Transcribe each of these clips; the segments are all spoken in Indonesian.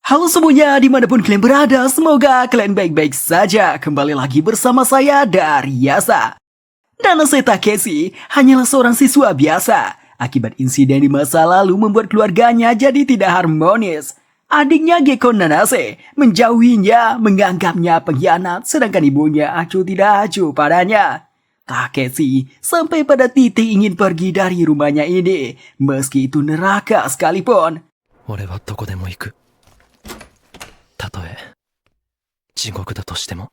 Halo semuanya, dimanapun kalian berada, semoga kalian baik-baik saja. Kembali lagi bersama saya dari Yasa. Nanase Takeshi hanyalah seorang siswa biasa. Akibat insiden di masa lalu membuat keluarganya jadi tidak harmonis. Adiknya Gekko Nanase menjauhinya, menganggapnya pengkhianat, sedangkan ibunya acuh tidak acuh padanya. Takeshi sampai pada titik ingin pergi dari rumahnya ini, meski itu neraka sekalipun. 俺はどこでも行く。たとえ地獄だとしても。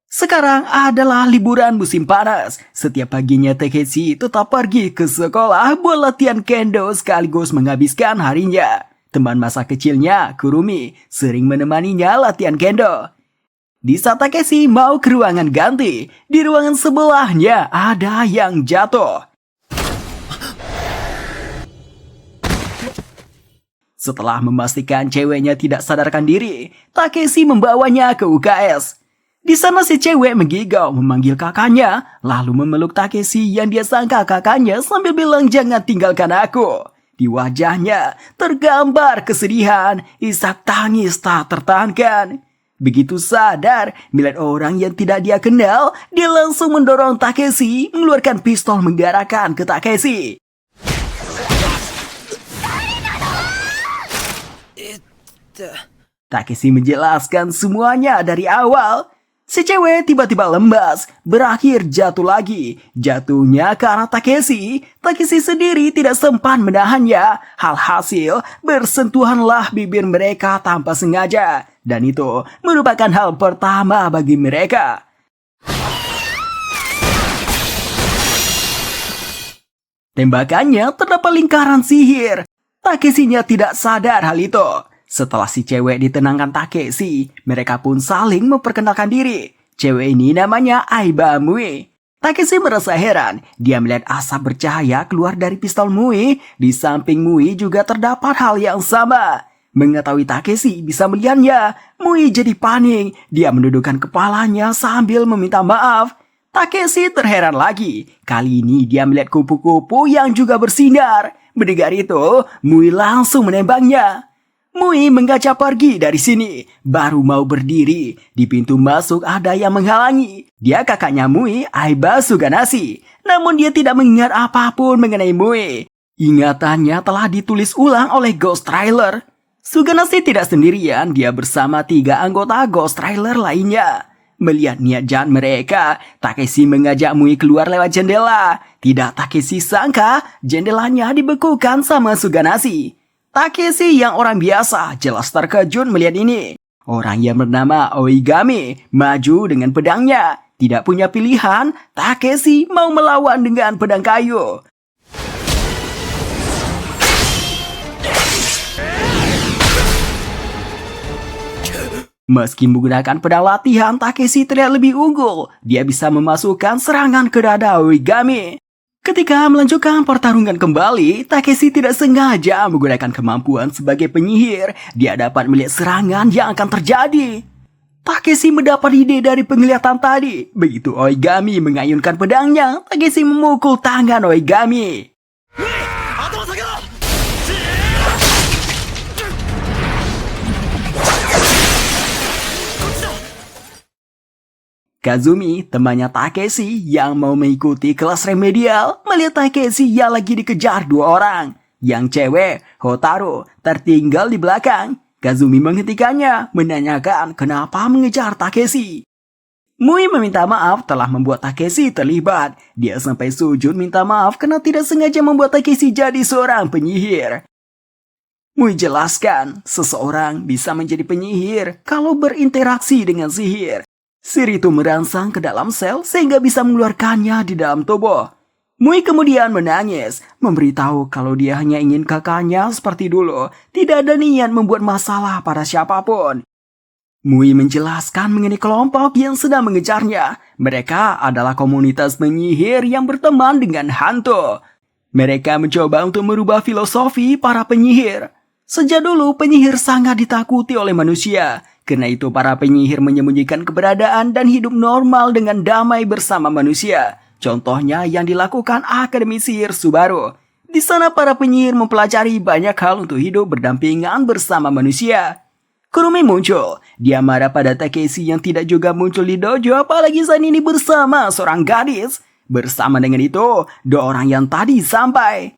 Sekarang adalah liburan musim panas. Setiap paginya Takeshi tetap pergi ke sekolah buat latihan kendo sekaligus menghabiskan harinya. Teman masa kecilnya, Kurumi, sering menemaninya latihan kendo. Di saat Takeshi mau ke ruangan ganti, di ruangan sebelahnya ada yang jatuh. Setelah memastikan ceweknya tidak sadarkan diri, Takeshi membawanya ke UKS. Di sana si cewek menggigau memanggil kakaknya, lalu memeluk Takeshi yang dia sangka kakaknya sambil bilang jangan tinggalkan aku. Di wajahnya tergambar kesedihan, isak tangis tak tertahankan. Begitu sadar melihat orang yang tidak dia kenal, dia langsung mendorong Takeshi, mengeluarkan pistol mengarahkan ke Takeshi. Takeshi menjelaskan semuanya dari awal. Si cewek tiba-tiba lembas, berakhir jatuh lagi. Jatuhnya ke arah Takeshi. Takeshi sendiri tidak sempat menahannya. Alhasil, bersentuhanlah bibir mereka tanpa sengaja. Dan itu merupakan hal pertama bagi mereka. Tembakannya terdapat lingkaran sihir. Takeshi-nya tidak sadar hal itu. Setelah si cewek ditenangkan Takeshi, mereka pun saling memperkenalkan diri. Cewek ini namanya Aiba Mui. Takeshi merasa heran, dia melihat asap bercahaya keluar dari pistol Mui. Di samping Mui juga terdapat hal yang sama. Mengetahui Takeshi bisa melihatnya, Mui jadi panik. Dia menundukkan kepalanya sambil meminta maaf. Takeshi terheran lagi. Kali ini dia melihat kupu-kupu yang juga bersinar. Mendengar itu, Mui langsung menembaknya. Mui mengaca pergi dari sini, baru mau berdiri. Di pintu masuk ada yang menghalangi. Dia kakaknya Mui, Aiba Suganashi. Namun dia tidak mengingat apapun mengenai Mui. Ingatannya telah ditulis ulang oleh Ghost Trailer. Suganashi tidak sendirian, dia bersama 3 anggota Ghost Trailer lainnya. Melihat niat jahat mereka, Takeshi mengajak Mui keluar lewat jendela. Tidak Takeshi sangka, jendelanya dibekukan sama Suganashi. Takeshi yang orang biasa jelas terkejut melihat ini. Orang yang bernama Oigami maju dengan pedangnya. Tidak punya pilihan, Takeshi mau melawan dengan pedang kayu. Meski menggunakan pedang latihan, Takeshi terlihat lebih unggul. Dia bisa memasukkan serangan ke dada Oigami. Ketika melanjutkan pertarungan kembali, Takeshi tidak sengaja menggunakan kemampuan sebagai penyihir. Dia dapat melihat serangan yang akan terjadi. Takeshi mendapat ide dari penglihatan tadi. Begitu Oigami mengayunkan pedangnya, Takeshi memukul tangan Oigami. Kazumi, temannya Takeshi yang mau mengikuti kelas remedial, melihat Takeshi yang lagi dikejar 2 orang. Yang cewek, Hotaru, tertinggal di belakang. Kazumi menghentikannya, menanyakan kenapa mengejar Takeshi. Mui meminta maaf telah membuat Takeshi terlibat. Dia sampai sujud minta maaf karena tidak sengaja membuat Takeshi jadi seorang penyihir. Mui jelaskan, seseorang bisa menjadi penyihir kalau berinteraksi dengan sihir. Sihir itu merangsang ke dalam sel sehingga bisa mengeluarkannya di dalam tubuh. Mui kemudian menangis, memberitahu kalau dia hanya ingin kakaknya seperti dulu, tidak ada niat membuat masalah pada siapapun. Mui menjelaskan mengenai kelompok yang sedang mengejarnya. Mereka adalah komunitas penyihir yang berteman dengan hantu. Mereka mencoba untuk merubah filosofi para penyihir. Sejak dulu penyihir sangat ditakuti oleh manusia. Karena itu para penyihir menyembunyikan keberadaan dan hidup normal dengan damai bersama manusia. Contohnya yang dilakukan Akademi Sihir Subaru. Di sana para penyihir mempelajari banyak hal untuk hidup berdampingan bersama manusia. Kurumi muncul. Dia marah pada Takeshi yang tidak juga muncul di dojo, apalagi saat ini bersama seorang gadis. Bersama dengan itu, dua orang yang tadi sampai.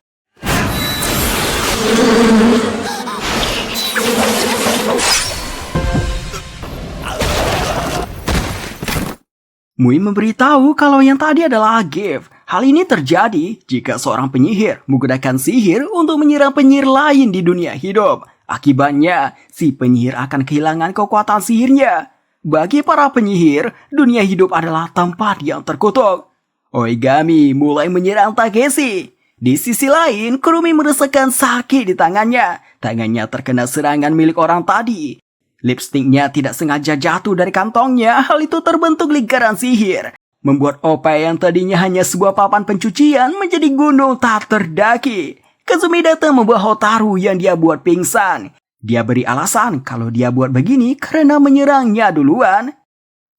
Mui memberitahu kalau yang tadi adalah gift. Hal ini terjadi jika seorang penyihir menggunakan sihir untuk menyerang penyihir lain di dunia hidup. Akibatnya, si penyihir akan kehilangan kekuatan sihirnya. Bagi para penyihir, dunia hidup adalah tempat yang terkutuk. Oigami mulai menyerang Takeshi. Di sisi lain, Kurumi merasakan sakit di tangannya. Tangannya terkena serangan milik orang tadi. Lipstiknya tidak sengaja jatuh dari kantongnya. Hal itu terbentuk lingkaran sihir, membuat Ope yang tadinya hanya sebuah papan pencucian menjadi gunung tak terdaki. Kazumi datang membawa Hotaru yang dia buat pingsan. Dia beri alasan kalau dia buat begini karena menyerangnya duluan.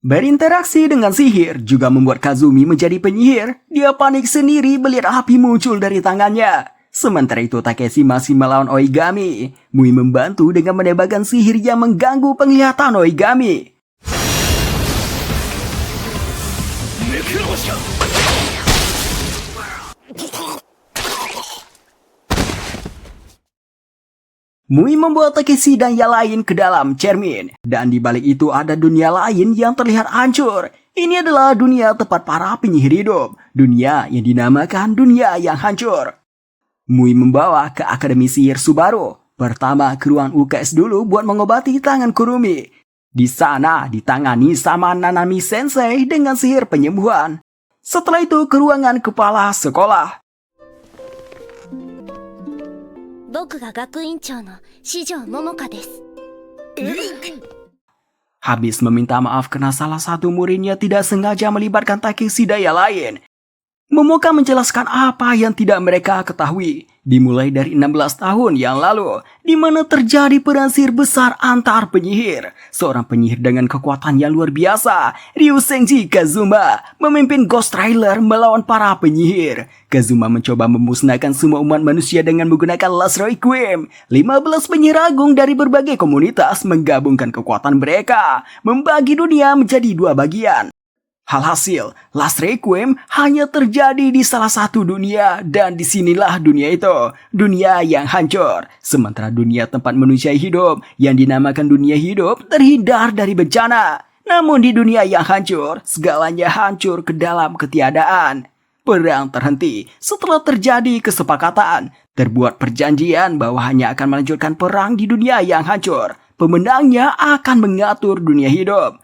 Berinteraksi dengan sihir juga membuat Kazumi menjadi penyihir. Dia panik sendiri melihat api muncul dari tangannya. Sementara itu Takeshi masih melawan Oigami. Mui membantu dengan menembakkan sihir yang mengganggu penglihatan Oigami. Mui membawa Takeshi dan yang lain ke dalam cermin. Dan di balik itu ada dunia lain yang terlihat hancur. Ini adalah dunia tempat para penyihir hidup. Dunia yang dinamakan dunia yang hancur. Mui membawa ke Akademi Sihir Subaru. Pertama ke ruang UKS dulu buat mengobati tangan Kurumi. Di sana ditangani sama Nanami Sensei dengan sihir penyembuhan. Setelah itu ke ruangan kepala sekolah. 僕が学院長の四条桃香です。 Habis meminta maaf karena salah satu muridnya tidak sengaja melibatkan Takeshi daya lain. Momoka menjelaskan apa yang tidak mereka ketahui. Dimulai dari 16 tahun yang lalu, di mana terjadi perang sihir besar antar penyihir. Seorang penyihir dengan kekuatan yang luar biasa, Ryu Senji Kazuma, memimpin Ghost Rider melawan para penyihir. Kazuma mencoba memusnahkan semua umat manusia dengan menggunakan Last Requiem. 15 penyihir agung dari berbagai komunitas menggabungkan kekuatan mereka, membagi dunia menjadi dua bagian. Alhasil, Last Requiem hanya terjadi di salah satu dunia dan disinilah dunia itu, dunia yang hancur. Sementara dunia tempat manusia hidup yang dinamakan dunia hidup terhindar dari bencana. Namun di dunia yang hancur, segalanya hancur ke dalam ketiadaan. Perang terhenti setelah terjadi kesepakatan. Terbuat perjanjian bahwa hanya akan melanjutkan perang di dunia yang hancur. Pemenangnya akan mengatur dunia hidup.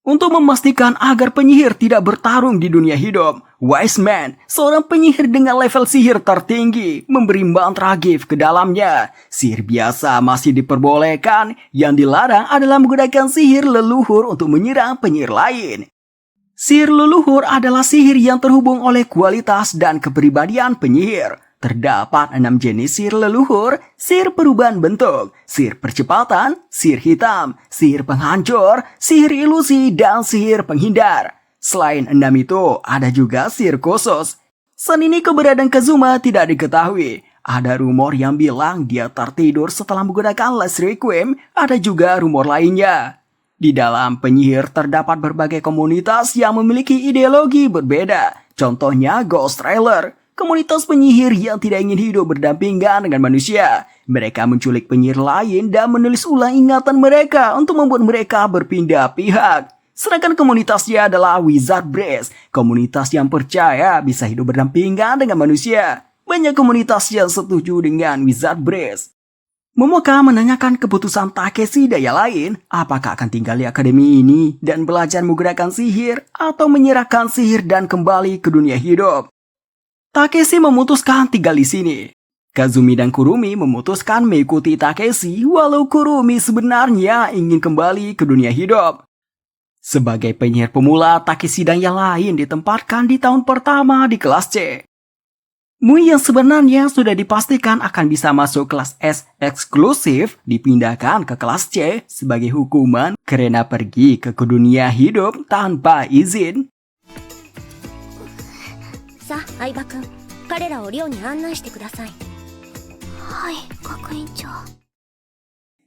Untuk memastikan agar penyihir tidak bertarung di dunia hidup, Wise Man, seorang penyihir dengan level sihir tertinggi, memberi mantra gift ke dalamnya. Sihir biasa masih diperbolehkan, yang dilarang adalah menggunakan sihir leluhur untuk menyerang penyihir lain. Sihir leluhur adalah sihir yang terhubung oleh kualitas dan kepribadian penyihir. Terdapat 6 jenis sihir leluhur: sihir perubahan bentuk, sihir percepatan, sihir hitam, sihir penghancur, sihir ilusi, dan sihir penghindar. Selain 6 itu, ada juga sihir khusus. Saat ini keberadaan Kazuma tidak diketahui. Ada rumor yang bilang dia tertidur setelah menggunakan Last Requiem, ada juga rumor lainnya. Di dalam penyihir terdapat berbagai komunitas yang memiliki ideologi berbeda. Contohnya Ghost Rider. Komunitas penyihir yang tidak ingin hidup berdampingan dengan manusia. Mereka menculik penyihir lain dan menulis ulang ingatan mereka untuk membuat mereka berpindah pihak. Sedangkan komunitasnya adalah Wizard Brace, komunitas yang percaya bisa hidup berdampingan dengan manusia. Banyak komunitas yang setuju dengan Wizard Brace. Momoka menanyakan keputusan Takeshi daya lain, apakah akan tinggal di akademi ini dan belajar menggunakan sihir atau menyerahkan sihir dan kembali ke dunia hidup. Takeshi memutuskan tinggal di sini. Kazumi dan Kurumi memutuskan mengikuti Takeshi walau Kurumi sebenarnya ingin kembali ke dunia hidup. Sebagai penyihir pemula, Takeshi dan yang lain ditempatkan di tahun pertama di kelas C. Mui yang sebenarnya sudah dipastikan akan bisa masuk kelas S eksklusif dipindahkan ke kelas C sebagai hukuman karena pergi ke dunia hidup tanpa izin. さあ、相葉くん、彼らを寮に案内してください。はい、学院長。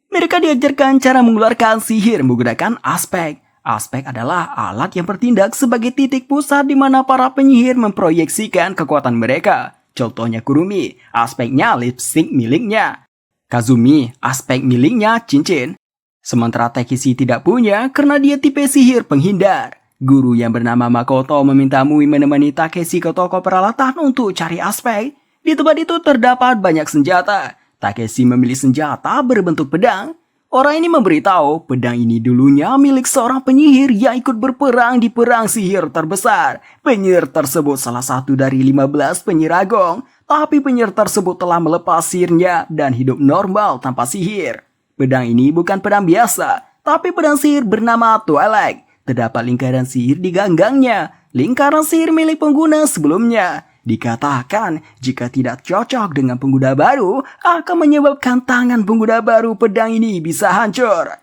Mereka diajarkan cara mengeluarkan sihir menggunakan aspek. Aspek adalah alat yang bertindak sebagai titik pusat di mana para penyihir memproyeksikan kekuatan mereka. Contohnya Kurumi, aspeknya lipstick miliknya. Kazumi, aspek miliknya cincin. Sementara Takeshi tidak punya karena dia tipe sihir penghindar. Guru yang bernama Makoto meminta Mui menemani Takeshi ke toko peralatan untuk cari aspek. Di tempat itu terdapat banyak senjata. Takeshi memilih senjata berbentuk pedang. Orang ini memberitahu pedang ini dulunya milik seorang penyihir yang ikut berperang di perang sihir terbesar. Penyihir tersebut salah satu dari 15 penyihir agung. Tapi penyihir tersebut telah melepas sihirnya dan hidup normal tanpa sihir. Pedang ini bukan pedang biasa, tapi pedang sihir bernama Twilight. Terdapat lingkaran sihir di ganggangnya. Lingkaran sihir milik pengguna sebelumnya. Dikatakan jika tidak cocok dengan pengguna baru akan menyebabkan tangan pengguna baru pedang ini bisa hancur.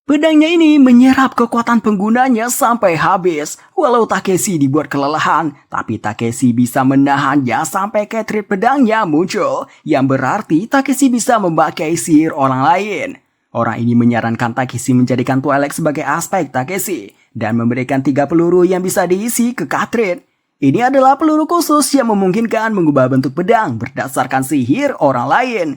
Pedangnya ini menyerap kekuatan penggunanya sampai habis. Walau Takeshi dibuat kelelahan, tapi Takeshi bisa menahannya sampai cartridge pedangnya muncul. Yang berarti Takeshi bisa memakai sihir orang lain. Orang ini menyarankan Takeshi menjadikan Twilight sebagai aspek Takeshi dan memberikan 3 peluru yang bisa diisi ke cartridge. Ini adalah peluru khusus yang memungkinkan mengubah bentuk pedang berdasarkan sihir orang lain.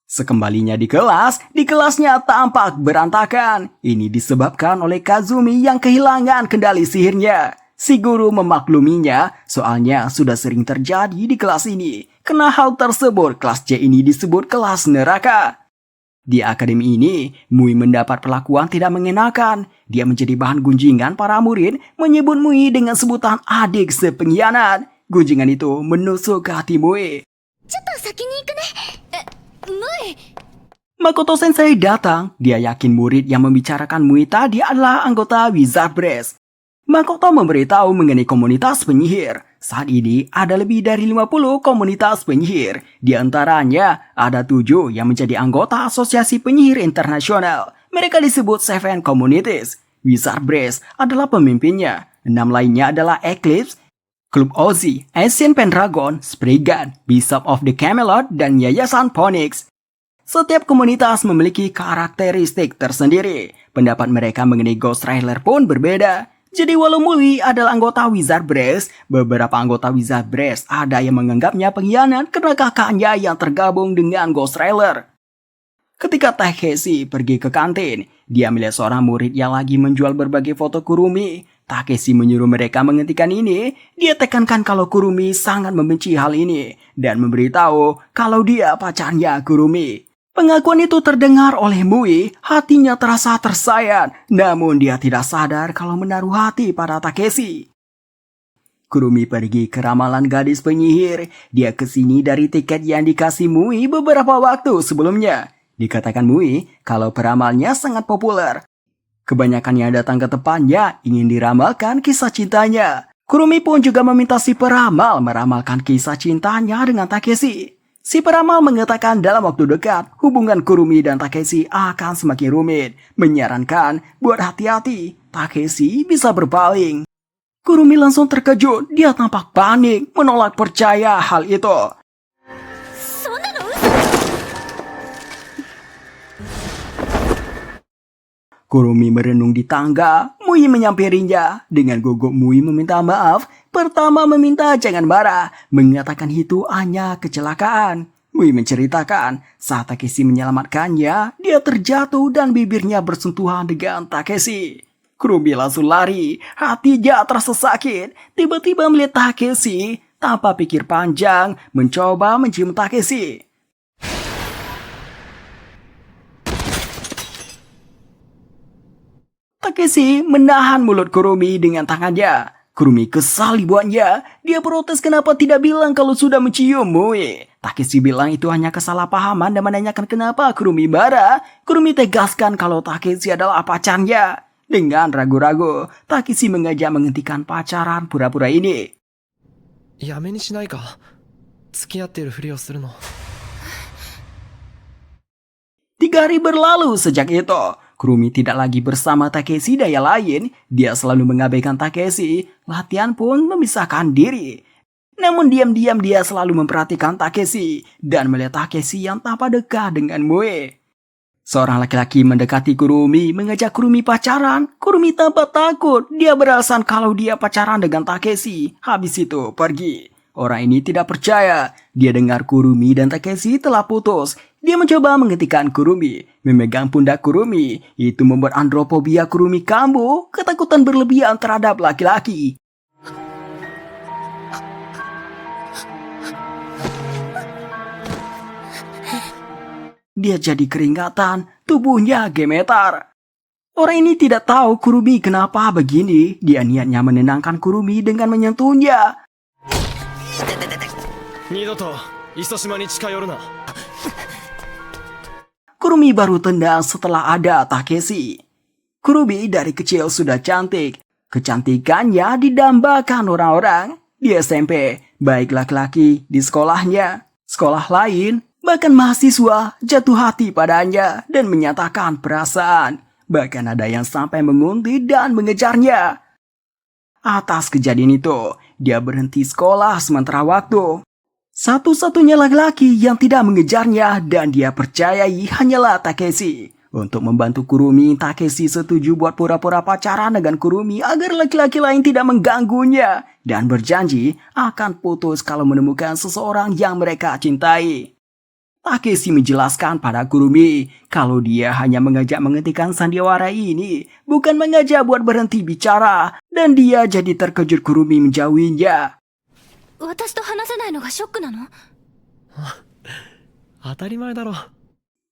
Sekembalinya di kelasnya tampak berantakan. Ini disebabkan oleh Kazumi yang kehilangan kendali sihirnya. Si guru memakluminya, soalnya sudah sering terjadi di kelas ini. Karena hal tersebut, kelas C ini disebut kelas neraka. Di akademi ini, Mui mendapat perlakuan tidak mengenakan. Dia menjadi bahan gunjingan para murid, menyebut Mui dengan sebutan adik sepengkhianat. Gunjingan itu menusuk ke hati Mui. Makoto Sensei datang. Dia yakin murid yang membicarakan Mui tadi adalah anggota Wizard Brass. Makoto memberitahu mengenai komunitas penyihir. Saat ini ada lebih dari 50 komunitas penyihir. Di antaranya ada 7 yang menjadi anggota Asosiasi Penyihir Internasional. Mereka disebut Seven Communities. Wizard Brass adalah pemimpinnya. 6 lainnya adalah Eclipse, Klub Ozzy, Ancient Pendragon, Spriggan, Bishop of the Camelot, dan Yayasan Phoenix. Setiap komunitas memiliki karakteristik tersendiri. Pendapat mereka mengenai Ghost Rider pun berbeda. Jadi walau Mui adalah anggota Wizard Brass, beberapa anggota Wizard Brass ada yang menganggapnya pengkhianat karena kakaknya yang tergabung dengan Ghost Rider. Ketika Takeshi pergi ke kantin, dia melihat seorang murid yang lagi menjual berbagai foto Kurumi. Takeshi menyuruh mereka menghentikan ini. Dia tekankan kalau Kurumi sangat membenci hal ini dan memberitahu kalau dia pacarnya Kurumi. Pengakuan itu terdengar oleh Mui, hatinya terasa tersayat, namun dia tidak sadar kalau menaruh hati pada Takeshi. Kurumi pergi ke ramalan gadis penyihir. Dia kesini dari tiket yang dikasih Mui beberapa waktu sebelumnya. Dikatakan Mui kalau peramalnya sangat populer. Kebanyakan yang datang ke tempatnya ingin diramalkan kisah cintanya. Kurumi pun juga meminta si peramal meramalkan kisah cintanya dengan Takeshi. Si peramal mengatakan dalam waktu dekat, hubungan Kurumi dan Takeshi akan semakin rumit. Menyarankan buat hati-hati, Takeshi bisa berpaling. Kurumi langsung terkejut, dia tampak panik, menolak percaya hal itu. Kurumi merenung di tangga. Mui menyampirinya. Dengan gugup Mui meminta maaf. Pertama meminta jangan marah. Mengatakan itu hanya kecelakaan. Mui menceritakan saat Takeshi menyelamatkannya, dia terjatuh dan bibirnya bersentuhan dengan Takeshi. Kurumi langsung lari. Hatinya terasa sakit. Tiba-tiba melihat Takeshi. Tanpa pikir panjang, mencoba mencium Takeshi. Takeshi menahan mulut Kurumi dengan tangannya. Kurumi kesal dibuatnya. Dia protes kenapa tidak bilang kalau sudah mencium Mui. Takeshi bilang itu hanya kesalahpahaman dan menanyakan kenapa Kurumi marah. Kurumi tegaskan kalau Takeshi adalah pacarnya. Dengan ragu-ragu, Takeshi mengajak menghentikan pacaran pura-pura ini. やめにしないか。付き合ってるふりをするの。3 hari berlalu sejak itu. Kurumi tidak lagi bersama Takeshi dan yang lain. Dia selalu mengabaikan Takeshi. Latihan pun memisahkan diri. Namun diam-diam dia selalu memperhatikan Takeshi dan melihat Takeshi yang tampak dekat dengan Mue. Seorang laki-laki mendekati Kurumi, mengajak Kurumi pacaran. Kurumi tampak takut. Dia beralasan kalau dia pacaran dengan Takeshi. Habis itu pergi. Orang ini tidak percaya. Dia dengar Kurumi dan Takeshi telah putus. Dia mencoba menghentikan Kurumi, memegang pundak Kurumi. Itu membuat andropobia Kurumi kambuh, ketakutan berlebihan terhadap laki-laki. Dia jadi keringatan, tubuhnya gemetar. Orang ini tidak tahu Kurumi kenapa begini. Dia niatnya menenangkan Kurumi dengan menyentuhnya. 二度と磯島に近寄るな。 Kurumi baru tendang setelah ada Takeshi. Kurumi dari kecil sudah cantik. Kecantikannya didambakan orang-orang. Di SMP, baik laki-laki di sekolahnya, sekolah lain, bahkan mahasiswa jatuh hati padanya dan menyatakan perasaan. Bahkan ada yang sampai menguntit dan mengejarnya. Atas kejadian itu, dia berhenti sekolah sementara waktu. Satu-satunya laki-laki yang tidak mengejarnya dan dia percayai hanyalah Takeshi. Untuk membantu Kurumi, Takeshi setuju buat pura-pura pacaran dengan Kurumi agar laki-laki lain tidak mengganggunya. Dan berjanji akan putus kalau menemukan seseorang yang mereka cintai. Takeshi menjelaskan pada Kurumi kalau dia hanya mengajak menghentikan sandiwara ini, bukan mengajak buat berhenti bicara. Dan dia jadi terkejut Kurumi menjauhinya. 私と話せないのがショックなの？当たり前だろ。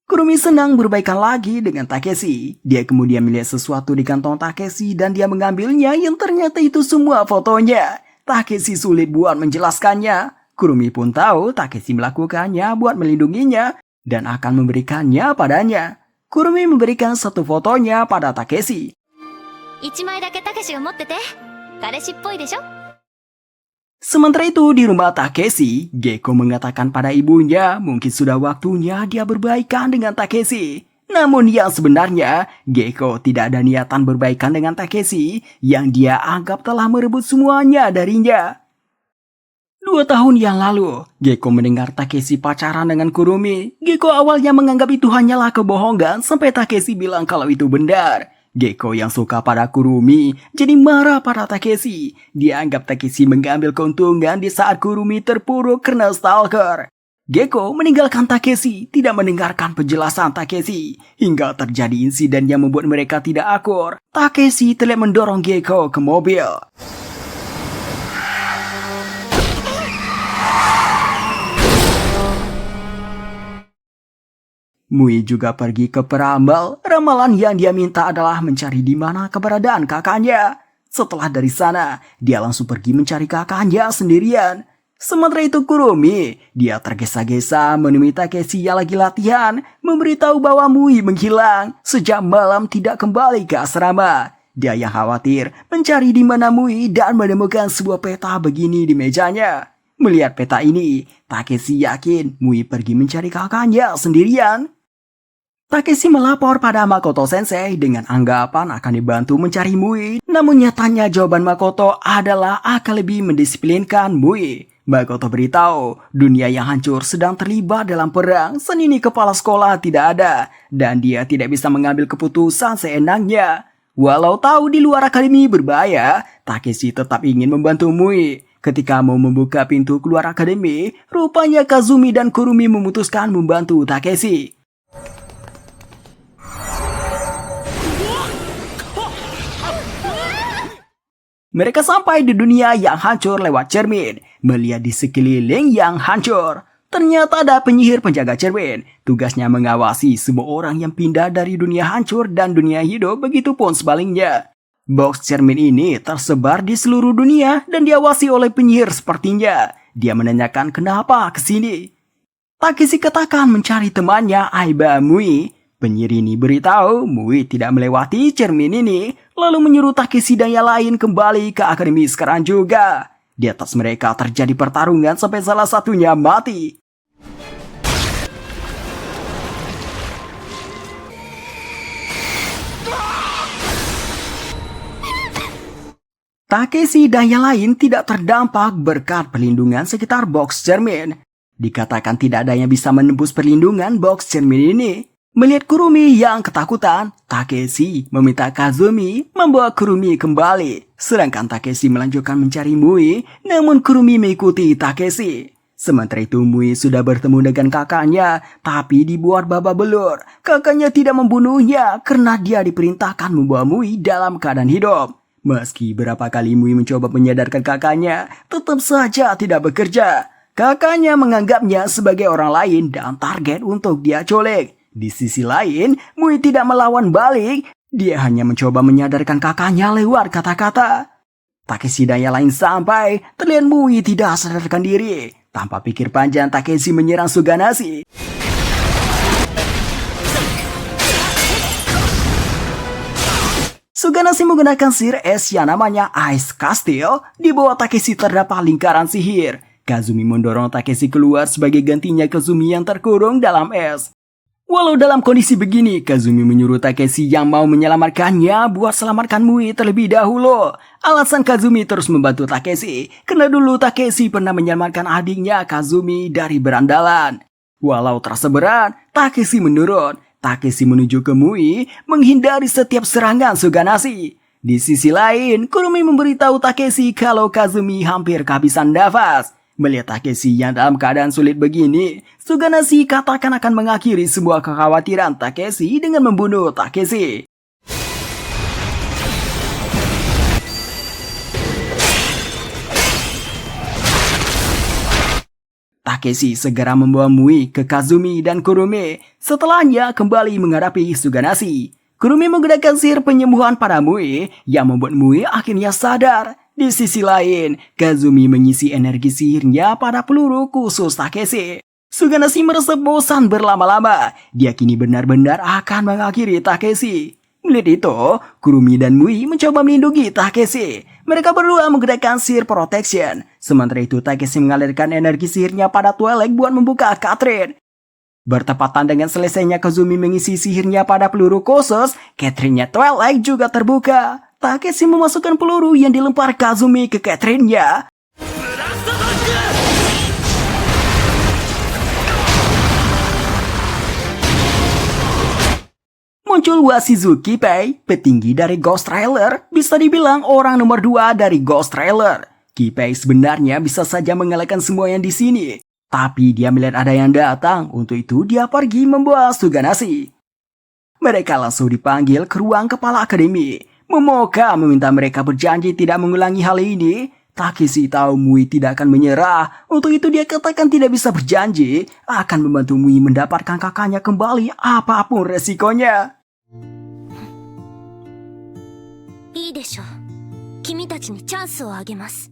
Kurumi senang berbaikan lagi dengan Takeshi. Dia kemudian melihat sesuatu di kantong Takeshi dan dia mengambilnya yang ternyata itu semua fotonya. Takeshi sulit buat menjelaskannya. Kurumi pun tahu Takeshi melakukannya buat melindunginya dan akan memberikannya padanya. Kurumi memberikan satu fotonya pada Takeshi. 1枚だけたけしが持ってて。彼氏っぽいでしょ？ Sementara itu di rumah Takeshi, Geko mengatakan pada ibunya mungkin sudah waktunya dia berbaikan dengan Takeshi. Namun yang sebenarnya, Geko tidak ada niatan berbaikan dengan Takeshi yang dia anggap telah merebut semuanya darinya. 2 tahun yang lalu, Geko mendengar Takeshi pacaran dengan Kurumi. Geko awalnya menganggap itu hanyalah kebohongan sampai Takeshi bilang kalau itu benar. Geko yang suka pada Kurumi jadi marah pada Takeshi. Dia anggap Takeshi mengambil keuntungan di saat Kurumi terpuruk karena stalker. Geko meninggalkan Takeshi, tidak mendengarkan penjelasan Takeshi. Hingga terjadi insiden yang membuat mereka tidak akur. Takeshi telah mendorong Geko ke mobil. Mui juga pergi ke peramal. Ramalan yang dia minta adalah mencari di mana keberadaan kakaknya. Setelah dari sana, dia langsung pergi mencari kakaknya sendirian. Sementara itu Kurumi, dia tergesa-gesa menemui Takeshi yang lagi latihan, memberitahu bahwa Mui menghilang sejak malam tidak kembali ke asrama. Dia yang khawatir mencari di mana Mui dan menemukan sebuah peta begini di mejanya. Melihat peta ini, Takeshi yakin Mui pergi mencari kakaknya sendirian. Takeshi melapor pada Makoto Sensei dengan anggapan akan dibantu mencari Mui. Namun nyatanya jawaban Makoto adalah akan lebih mendisiplinkan Mui. Makoto beritahu, dunia yang hancur sedang terlibat dalam perang. Senini kepala sekolah tidak ada, dan dia tidak bisa mengambil keputusan seenaknya. Walau tahu di luar akademi berbahaya, Takeshi tetap ingin membantu Mui. Ketika mau membuka pintu keluar akademi, rupanya Kazumi dan Kurumi memutuskan membantu Takeshi. Mereka sampai di dunia yang hancur lewat cermin, melihat di sekeliling yang hancur. Ternyata ada penyihir penjaga cermin. Tugasnya mengawasi semua orang yang pindah dari dunia hancur dan dunia hidup, begitupun sebaliknya. Box cermin ini tersebar di seluruh dunia dan diawasi oleh penyihir sepertinya. Dia menanyakan kenapa ke sini. Takeshi katakan mencari temannya Aiba Mui. Penyihir ini beritahu Mui tidak melewati cermin ini, lalu menyuruh Takeshi dan yang lain kembali ke akademi sekarang juga. Di atas mereka terjadi pertarungan sampai salah satunya mati. Takeshi dan yang lain tidak terdampak berkat perlindungan sekitar box cermin. Dikatakan tidak ada yang bisa menembus perlindungan box cermin ini. Melihat Kurumi yang ketakutan, Takeshi meminta Kazumi membawa Kurumi kembali. Sedangkan Takeshi melanjutkan mencari Mui, namun Kurumi mengikuti Takeshi. Sementara itu Mui sudah bertemu dengan kakaknya, tapi dibuat babak belur. Kakaknya tidak membunuhnya karena dia diperintahkan membawa Mui dalam keadaan hidup. Meski berapa kali Mui mencoba menyadarkan kakaknya, tetap saja tidak bekerja. Kakaknya menganggapnya sebagai orang lain dan target untuk dia culik. Di sisi lain, Mui tidak melawan balik. Dia hanya mencoba menyadarkan kakaknya lewat kata-kata. Takeshi dan yang lain sampai terlihat Mui tidak sadarkan diri. Tanpa pikir panjang, Takeshi menyerang Suganashi. Suganashi menggunakan sihir es yang namanya Ice Castle. Di bawah Takeshi terdapat lingkaran sihir. Kazumi mendorong Takeshi keluar sebagai gantinya Kazumi yang terkurung dalam es. Walau dalam kondisi begini, Kazumi menyuruh Takeshi yang mau menyelamatkannya buat selamatkan Mui terlebih dahulu. Alasan Kazumi terus membantu Takeshi, karena dulu Takeshi pernah menyelamatkan adiknya Kazumi dari berandalan. Walau terasa berat, Takeshi menurun. Takeshi menuju ke Mui, menghindari setiap serangan Suganashi. Di sisi lain, Kurumi memberitahu Takeshi kalau Kazumi hampir kehabisan nafas. Melihat Takeshi yang dalam keadaan sulit begini, Suganashi katakan akan mengakhiri semua kekhawatiran Takeshi dengan membunuh Takeshi. Takeshi segera membawa Mui ke Kazumi dan Kurumi. Setelahnya kembali menghadapi Suganashi. Kurumi menggunakan sihir penyembuhan pada Mui yang membuat Mui akhirnya sadar. Di sisi lain, Kazumi mengisi energi sihirnya pada peluru khusus Takeshi. Suganashi merasa bosan berlama-lama. Dia kini benar-benar akan mengakhiri Takeshi. Melihat itu, Kurumi dan Mui mencoba melindungi Takeshi. Mereka berdua menggunakan sihir protection. Sementara itu, Takeshi mengalirkan energi sihirnya pada Twilight buat membuka Catherine. Bertepatan dengan selesainya Kazumi mengisi sihirnya pada peluru khusus, Catherine-nya Twilight juga terbuka. Takeshi memasukkan peluru yang dilempar Kazumi ke Catherine-nya. Muncul Washizuki Kipei, petinggi dari Ghost Trailer, bisa dibilang orang nomor 2 dari Ghost Trailer. Kipei sebenarnya bisa saja mengalahkan semua yang di sini, tapi dia melihat ada yang datang, untuk itu dia pergi membawa Suganashi. Mereka langsung dipanggil ke ruang kepala akademi. Momoka meminta mereka berjanji tidak mengulangi hal ini. Takeshi tahu Mui tidak akan menyerah. Untuk itu dia katakan tidak bisa berjanji akan membantu Mui mendapatkan kakaknya kembali apapun resikonya. いいでしょう。君たちにチャンスをあげます。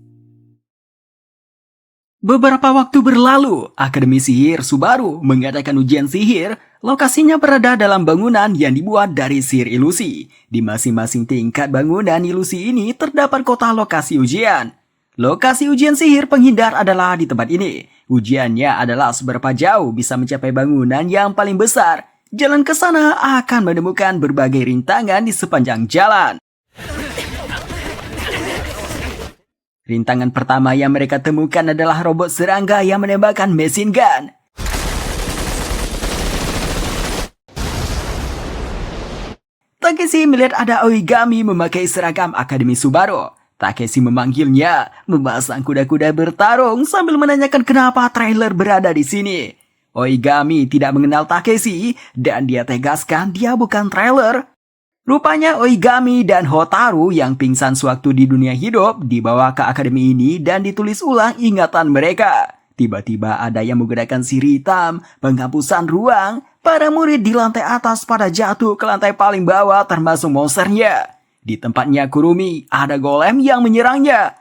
Beberapa waktu berlalu, Akademi Sihir Subaru mengadakan ujian sihir. Lokasinya berada dalam bangunan yang dibuat dari sihir ilusi. Di masing-masing tingkat bangunan ilusi ini terdapat kota lokasi ujian. Lokasi ujian sihir penghindar adalah di tempat ini. Ujiannya adalah seberapa jauh bisa mencapai bangunan yang paling besar. Jalan ke sana akan menemukan berbagai rintangan di sepanjang jalan. Rintangan pertama yang mereka temukan adalah robot serangga yang menembakkan mesin gun. Takeshi melihat ada Oigami memakai seragam Akademi Subaru. Takeshi memanggilnya, memasang kuda-kuda bertarung sambil menanyakan kenapa trailer berada di sini. Oigami tidak mengenal Takeshi dan dia tegaskan dia bukan trailer. Rupanya Oigami dan Hotaru yang pingsan sewaktu di dunia hidup dibawa ke akademi ini dan ditulis ulang ingatan mereka. Tiba-tiba ada yang menggunakan sihir hitam, penghapusan ruang. Para murid di lantai atas pada jatuh ke lantai paling bawah termasuk monsternya. Di tempatnya Kurumi ada golem yang menyerangnya.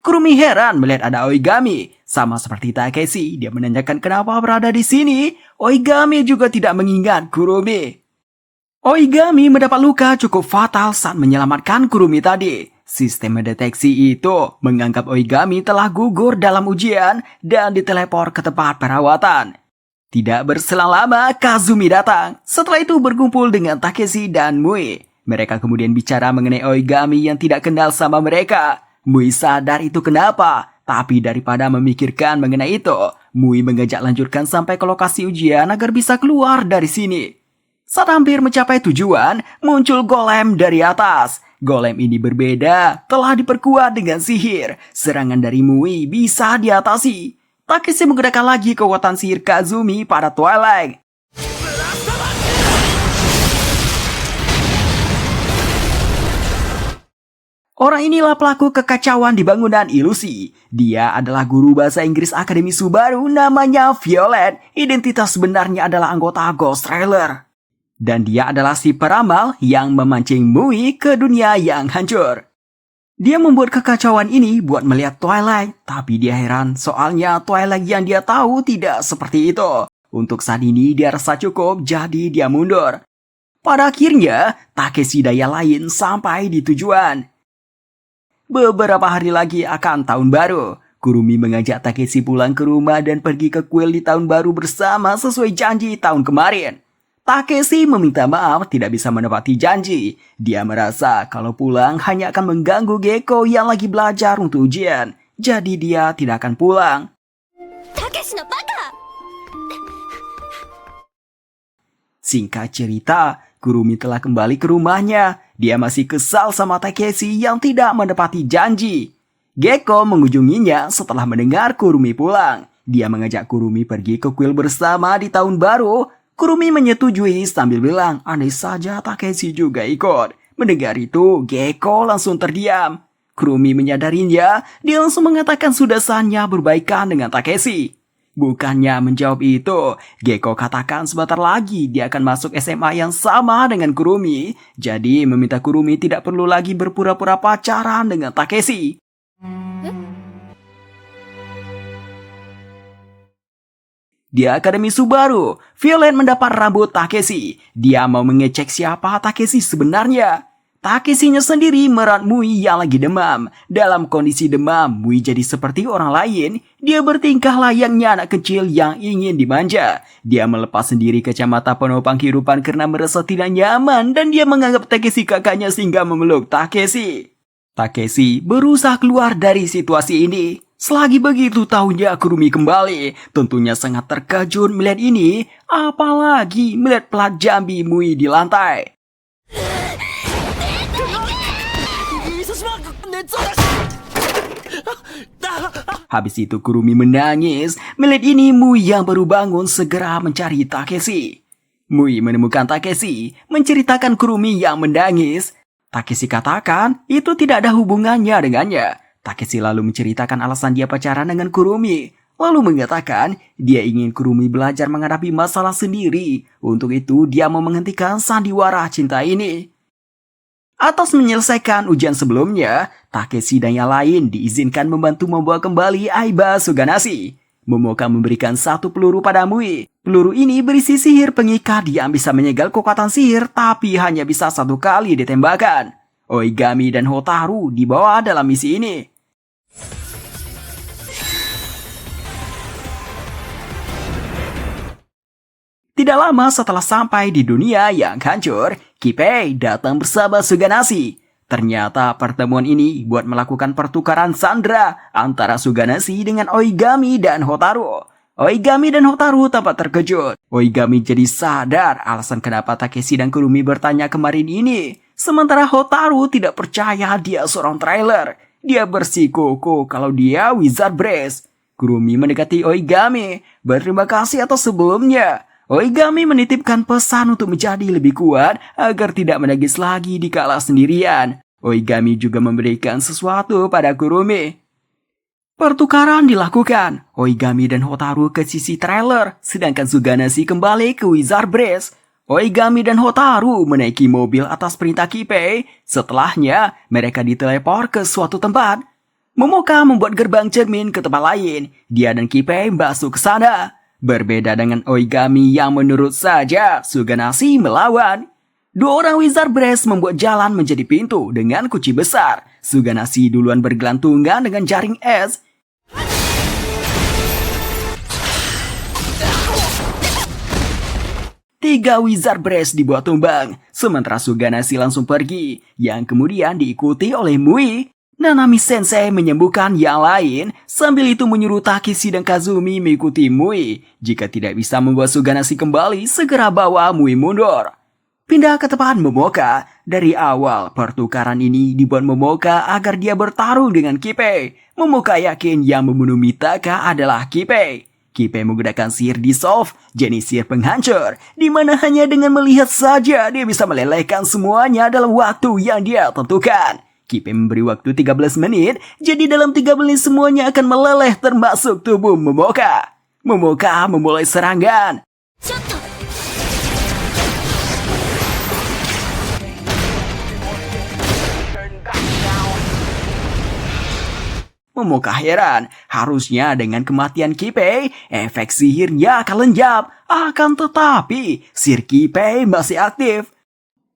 Kurumi heran melihat ada Oigami. Sama seperti Takeshi, dia menanyakan kenapa berada di sini. Oigami juga tidak mengingat Kurumi. Oigami mendapat luka cukup fatal saat menyelamatkan Kurumi tadi. Sistem mendeteksi itu menganggap Oigami telah gugur dalam ujian dan diteleport ke tempat perawatan. Tidak berselang lama, Kazumi datang. Setelah itu berkumpul dengan Takeshi dan Mui. Mereka kemudian bicara mengenai Oigami yang tidak kenal sama mereka. Mui sadar itu kenapa, tapi daripada memikirkan mengenai itu, Mui mengajak lanjutkan sampai ke lokasi ujian agar bisa keluar dari sini. Saat hampir mencapai tujuan, muncul golem dari atas. Golem ini berbeda, telah diperkuat dengan sihir. Serangan dari Mui bisa diatasi. Takeshi menggunakan lagi kekuatan sihir Kazumi pada Twilight. Orang inilah pelaku kekacauan di bangunan ilusi. Dia adalah guru bahasa Inggris Akademi Subaru namanya Violet. Identitas sebenarnya adalah anggota Ghost Trailer. Dan dia adalah si peramal yang memancing Mui ke dunia yang hancur. Dia membuat kekacauan ini buat melihat Twilight, tapi dia heran soalnya Twilight yang dia tahu tidak seperti itu. Untuk saat ini dia rasa cukup, jadi dia mundur. Pada akhirnya, Takeshi daya lain sampai di tujuan. Beberapa hari lagi akan tahun baru. Kurumi mengajak Takeshi pulang ke rumah dan pergi ke kuil di tahun baru bersama sesuai janji tahun kemarin. Takeshi meminta maaf tidak bisa menepati janji. Dia merasa kalau pulang hanya akan mengganggu Gekko yang lagi belajar untuk ujian. Jadi dia tidak akan pulang. Takeshi no baka! Singkat cerita, Kurumi telah kembali ke rumahnya. Dia masih kesal sama Takeshi yang tidak menepati janji. Gekko mengunjunginya setelah mendengar Kurumi pulang. Dia mengajak Kurumi pergi ke kuil bersama di tahun baru. Kurumi menyetujui sambil bilang, andai saja Takeshi juga ikut. Mendengar itu, Gekko langsung terdiam. Kurumi menyadarinya, dia langsung mengatakan sudah saatnya berbaikan dengan Takeshi. Bukannya menjawab itu, Gekko katakan sebentar lagi dia akan masuk SMA yang sama dengan Kurumi. Jadi meminta Kurumi tidak perlu lagi berpura-pura pacaran dengan Takeshi. Di Akademi Subaru, Violet mendapat rambut Takeshi. Dia mau mengecek siapa Takeshi sebenarnya. Takeshinya sendiri merawat Mui yang lagi demam. Dalam kondisi demam, Mui jadi seperti orang lain. Dia bertingkah layaknya anak kecil yang ingin dimanja. Dia melepas sendiri kacamata penopang kehidupan karena merasa tidak nyaman dan dia menganggap Takeshi kakaknya sehingga memeluk Takeshi. Takeshi berusaha keluar dari situasi ini. Selagi begitu tahunya Kurumi kembali. Tentunya sangat terkejut melihat ini. Apalagi melihat plat jambi Mui di lantai. Habis itu Kurumi menangis. Melihat ini Mui yang baru bangun segera mencari Takeshi. Mui menemukan Takeshi, menceritakan Kurumi yang menangis. Takeshi katakan itu tidak ada hubungannya dengannya. Takeshi lalu menceritakan alasan dia pacaran dengan Kurumi. Lalu mengatakan dia ingin Kurumi belajar menghadapi masalah sendiri. Untuk itu dia mau menghentikan sandiwara cinta ini. Atas menyelesaikan ujian sebelumnya, Takeshi dan yang lain diizinkan membantu membawa kembali Aiba Suganashi. Momoka memberikan satu peluru pada Mui. Peluru ini berisi sihir pengikat yang bisa menyegel kekuatan sihir tapi hanya bisa satu kali ditembakkan. Oigami dan Hotaru dibawa dalam misi ini. Tidak lama setelah sampai di dunia yang hancur, Kippei datang bersama Suganashi. Ternyata pertemuan ini buat melakukan pertukaran sandera antara Suganashi dengan Oigami dan Hotaru. Oigami dan Hotaru tampak terkejut. Oigami jadi sadar alasan kenapa Takeshi dan Kurumi bertanya kemarin ini. Sementara Hotaru tidak percaya dia seorang trailer. Dia bersikukuh kalau dia Wizard Brace. Kurumi mendekati Oigami. Berterima kasih atas sebelumnya. Oigami menitipkan pesan untuk menjadi lebih kuat agar tidak menangis lagi di kala sendirian. Oigami juga memberikan sesuatu pada Kurumi. Pertukaran dilakukan. Oigami dan Hotaru ke sisi trailer, sedangkan Suganashi kembali ke Wizard Brace. Oigami dan Hotaru menaiki mobil atas perintah Kippei. Setelahnya, mereka diteleport ke suatu tempat. Momoka membuat gerbang cermin ke tempat lain. Dia dan Kippei masuk ke sana. Berbeda dengan Oigami yang menurut saja Suganashi melawan. Dua orang Wizard Brace membuat jalan menjadi pintu dengan kunci besar. Suganashi duluan bergelantungan dengan jaring es. 3 Wizard Brace dibuat tumbang, sementara Suganashi langsung pergi, yang kemudian diikuti oleh Mui. Nanami Sensei menyembuhkan yang lain, sambil itu menyuruh Takeshi dan Kazumi mengikuti Mui. Jika tidak bisa membuat Suganashi kembali, segera bawa Mui mundur. Pindah ke tempat Momoka. Dari awal, pertukaran ini dibuat Momoka agar dia bertarung dengan Kippei. Momoka yakin yang membunuh Mitaka adalah Kippei. Kippei menggunakan sihir dissolve, jenis sihir penghancur, di mana hanya dengan melihat saja dia bisa melelehkan semuanya dalam waktu yang dia tentukan. Kippei memberi waktu 13 menit, jadi dalam 3 menit semuanya akan meleleh termasuk tubuh Momoka. Momoka memulai serangan. Momoka heran, harusnya dengan kematian Kippei, efek sihirnya akan lenyap. Akan tetapi, sihir Kippei masih aktif.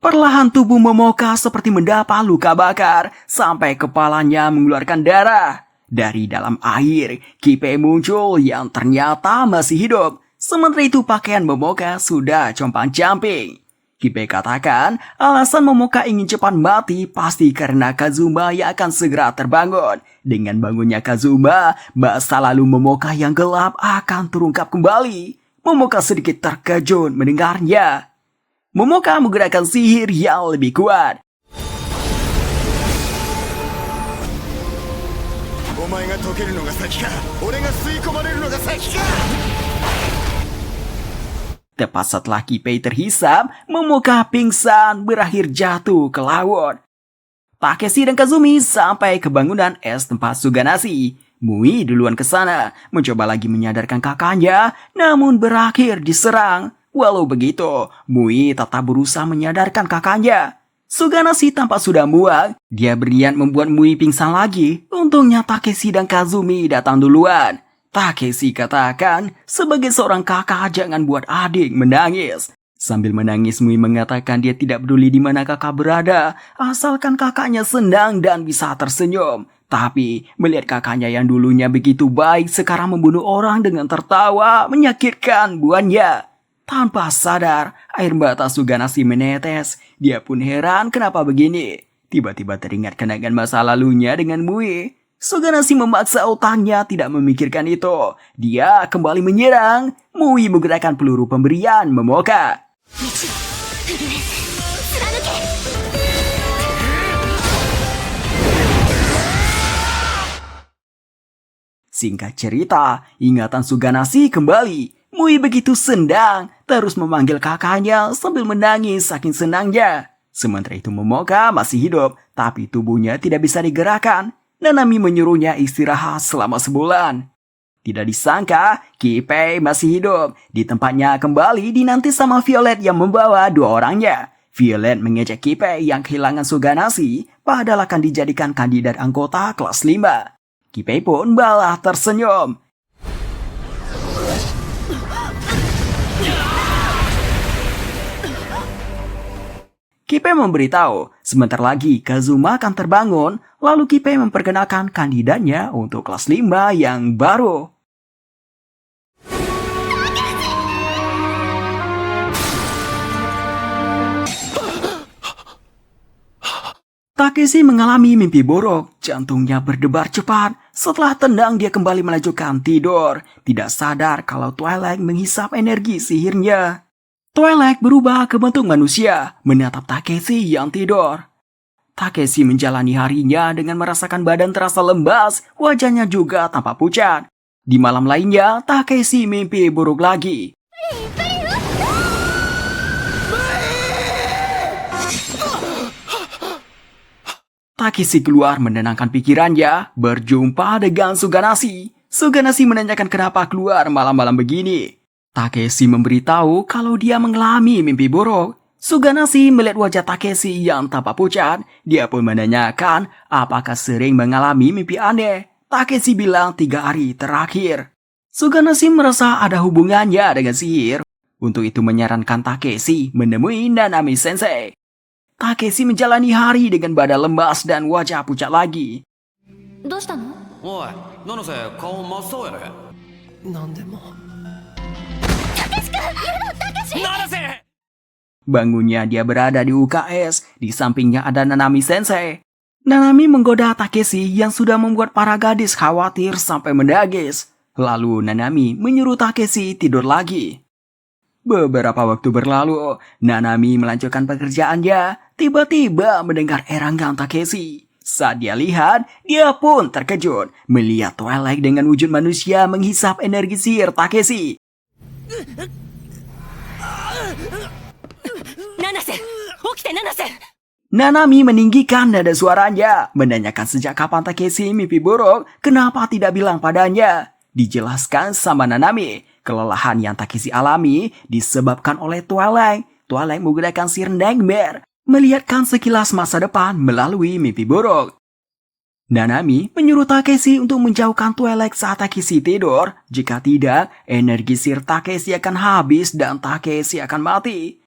Perlahan tubuh Momoka seperti mendapat luka bakar, sampai kepalanya mengeluarkan darah. Dari dalam air, Kippei muncul yang ternyata masih hidup. Sementara itu pakaian Momoka sudah compang-camping. Kippei katakan, alasan Momoka ingin cepat mati pasti karena Kazuma yang akan segera terbangun. Dengan bangunnya Kazuma, masa lalu Momoka yang gelap akan terungkap kembali. Momoka sedikit terkejut mendengarnya. Momoka menggunakan sihir yang lebih kuat. Tepat setelah Kippei terhisap, Momoka pingsan berakhir jatuh ke laut. Takeshi dan Kazumi sampai ke bangunan es tempat Suganashi. Mui duluan ke sana, mencoba lagi menyadarkan kakaknya, namun berakhir diserang. Walau begitu, Mui tetap berusaha menyadarkan kakaknya. Suganashi tampak sudah muak, dia berniat membuat Mui pingsan lagi. Untungnya Takeshi dan Kazumi datang duluan. Takeshi katakan, sebagai seorang kakak jangan buat adik menangis. Sambil menangis, Mui mengatakan dia tidak peduli di mana kakak berada, asalkan kakaknya senang dan bisa tersenyum. Tapi, melihat kakaknya yang dulunya begitu baik, sekarang membunuh orang dengan tertawa, menyakitkan buannya. Tanpa sadar, air mata Suganashi menetes. Dia pun heran kenapa begini. Tiba-tiba teringat kenangan masa lalunya dengan Mui. Suganashi memaksa otaknya tidak memikirkan itu. Dia kembali menyerang. Mui menggunakan peluru pemberian Momoka. Singkat cerita, ingatan Suganashi kembali. Mui begitu senang, terus memanggil kakaknya sambil menangis saking senangnya. Sementara itu Momoka masih hidup, tapi tubuhnya tidak bisa digerakkan. Nanami menyuruhnya istirahat selama sebulan. Tidak disangka, Kippei masih hidup. Di tempatnya kembali dinanti sama Violet yang membawa 2 orangnya. Violet mengejek Kippei yang kehilangan Suganashi, padahal akan dijadikan kandidat anggota kelas 5. Kippei pun malah tersenyum. Kippei memberitahu, sebentar lagi Kazuma akan terbangun, lalu Kippei memperkenalkan kandidatnya untuk kelas 5 yang baru. Takeshi mengalami mimpi buruk, jantungnya berdebar cepat. Setelah tenang dia kembali melanjutkan tidur, tidak sadar kalau Twilight menghisap energi sihirnya. Twilight berubah ke bentuk manusia, menatap Takeshi yang tidur. Takeshi menjalani harinya dengan merasakan badan terasa lembas, wajahnya juga tampak pucat. Di malam lainnya, Takeshi mimpi buruk lagi. Takeshi keluar menenangkan pikirannya, berjumpa dengan Suganashi. Suganashi menanyakan kenapa keluar malam-malam begini. Takeshi memberitahu kalau dia mengalami mimpi buruk. Suganashi melihat wajah Takeshi yang tampak pucat. Dia pun menanyakan apakah sering mengalami mimpi aneh. Takeshi bilang 3 hari terakhir. Suganashi merasa ada hubungannya dengan sihir. Untuk itu menyarankan Takeshi menemui Nanami Sensei. Takeshi menjalani hari dengan badan lemas dan wajah pucat lagi. どうしたの? おい、七瀬顔真っ青やね。なんでも。たけし君 Narase! Bangunnya dia berada di UKS, di sampingnya ada Nanami Sensei. Nanami menggoda Takeshi yang sudah membuat para gadis khawatir sampai mendagis. Lalu Nanami menyuruh Takeshi tidur lagi. Beberapa waktu berlalu, Nanami melanjutkan pekerjaannya, tiba-tiba mendengar eranggan Takeshi. Saat dia lihat, dia pun terkejut melihat Twilight dengan wujud manusia menghisap energi sihir Takeshi. Nanase! Okite Nanase! Nanami meninggikan nada suaranya, menanyakan sejak kapan Takeshi mimpi buruk, kenapa tidak bilang padanya. Dijelaskan sama Nanami, kelelahan yang Takeshi alami disebabkan oleh Twilight. Twilight menggunakan sihir nightmare, melihatkan sekilas masa depan melalui mimpi buruk. Nanami menyuruh Takeshi untuk menjauhkan Twilight saat Takeshi tidur. Jika tidak, energi sihir Takeshi akan habis dan Takeshi akan mati.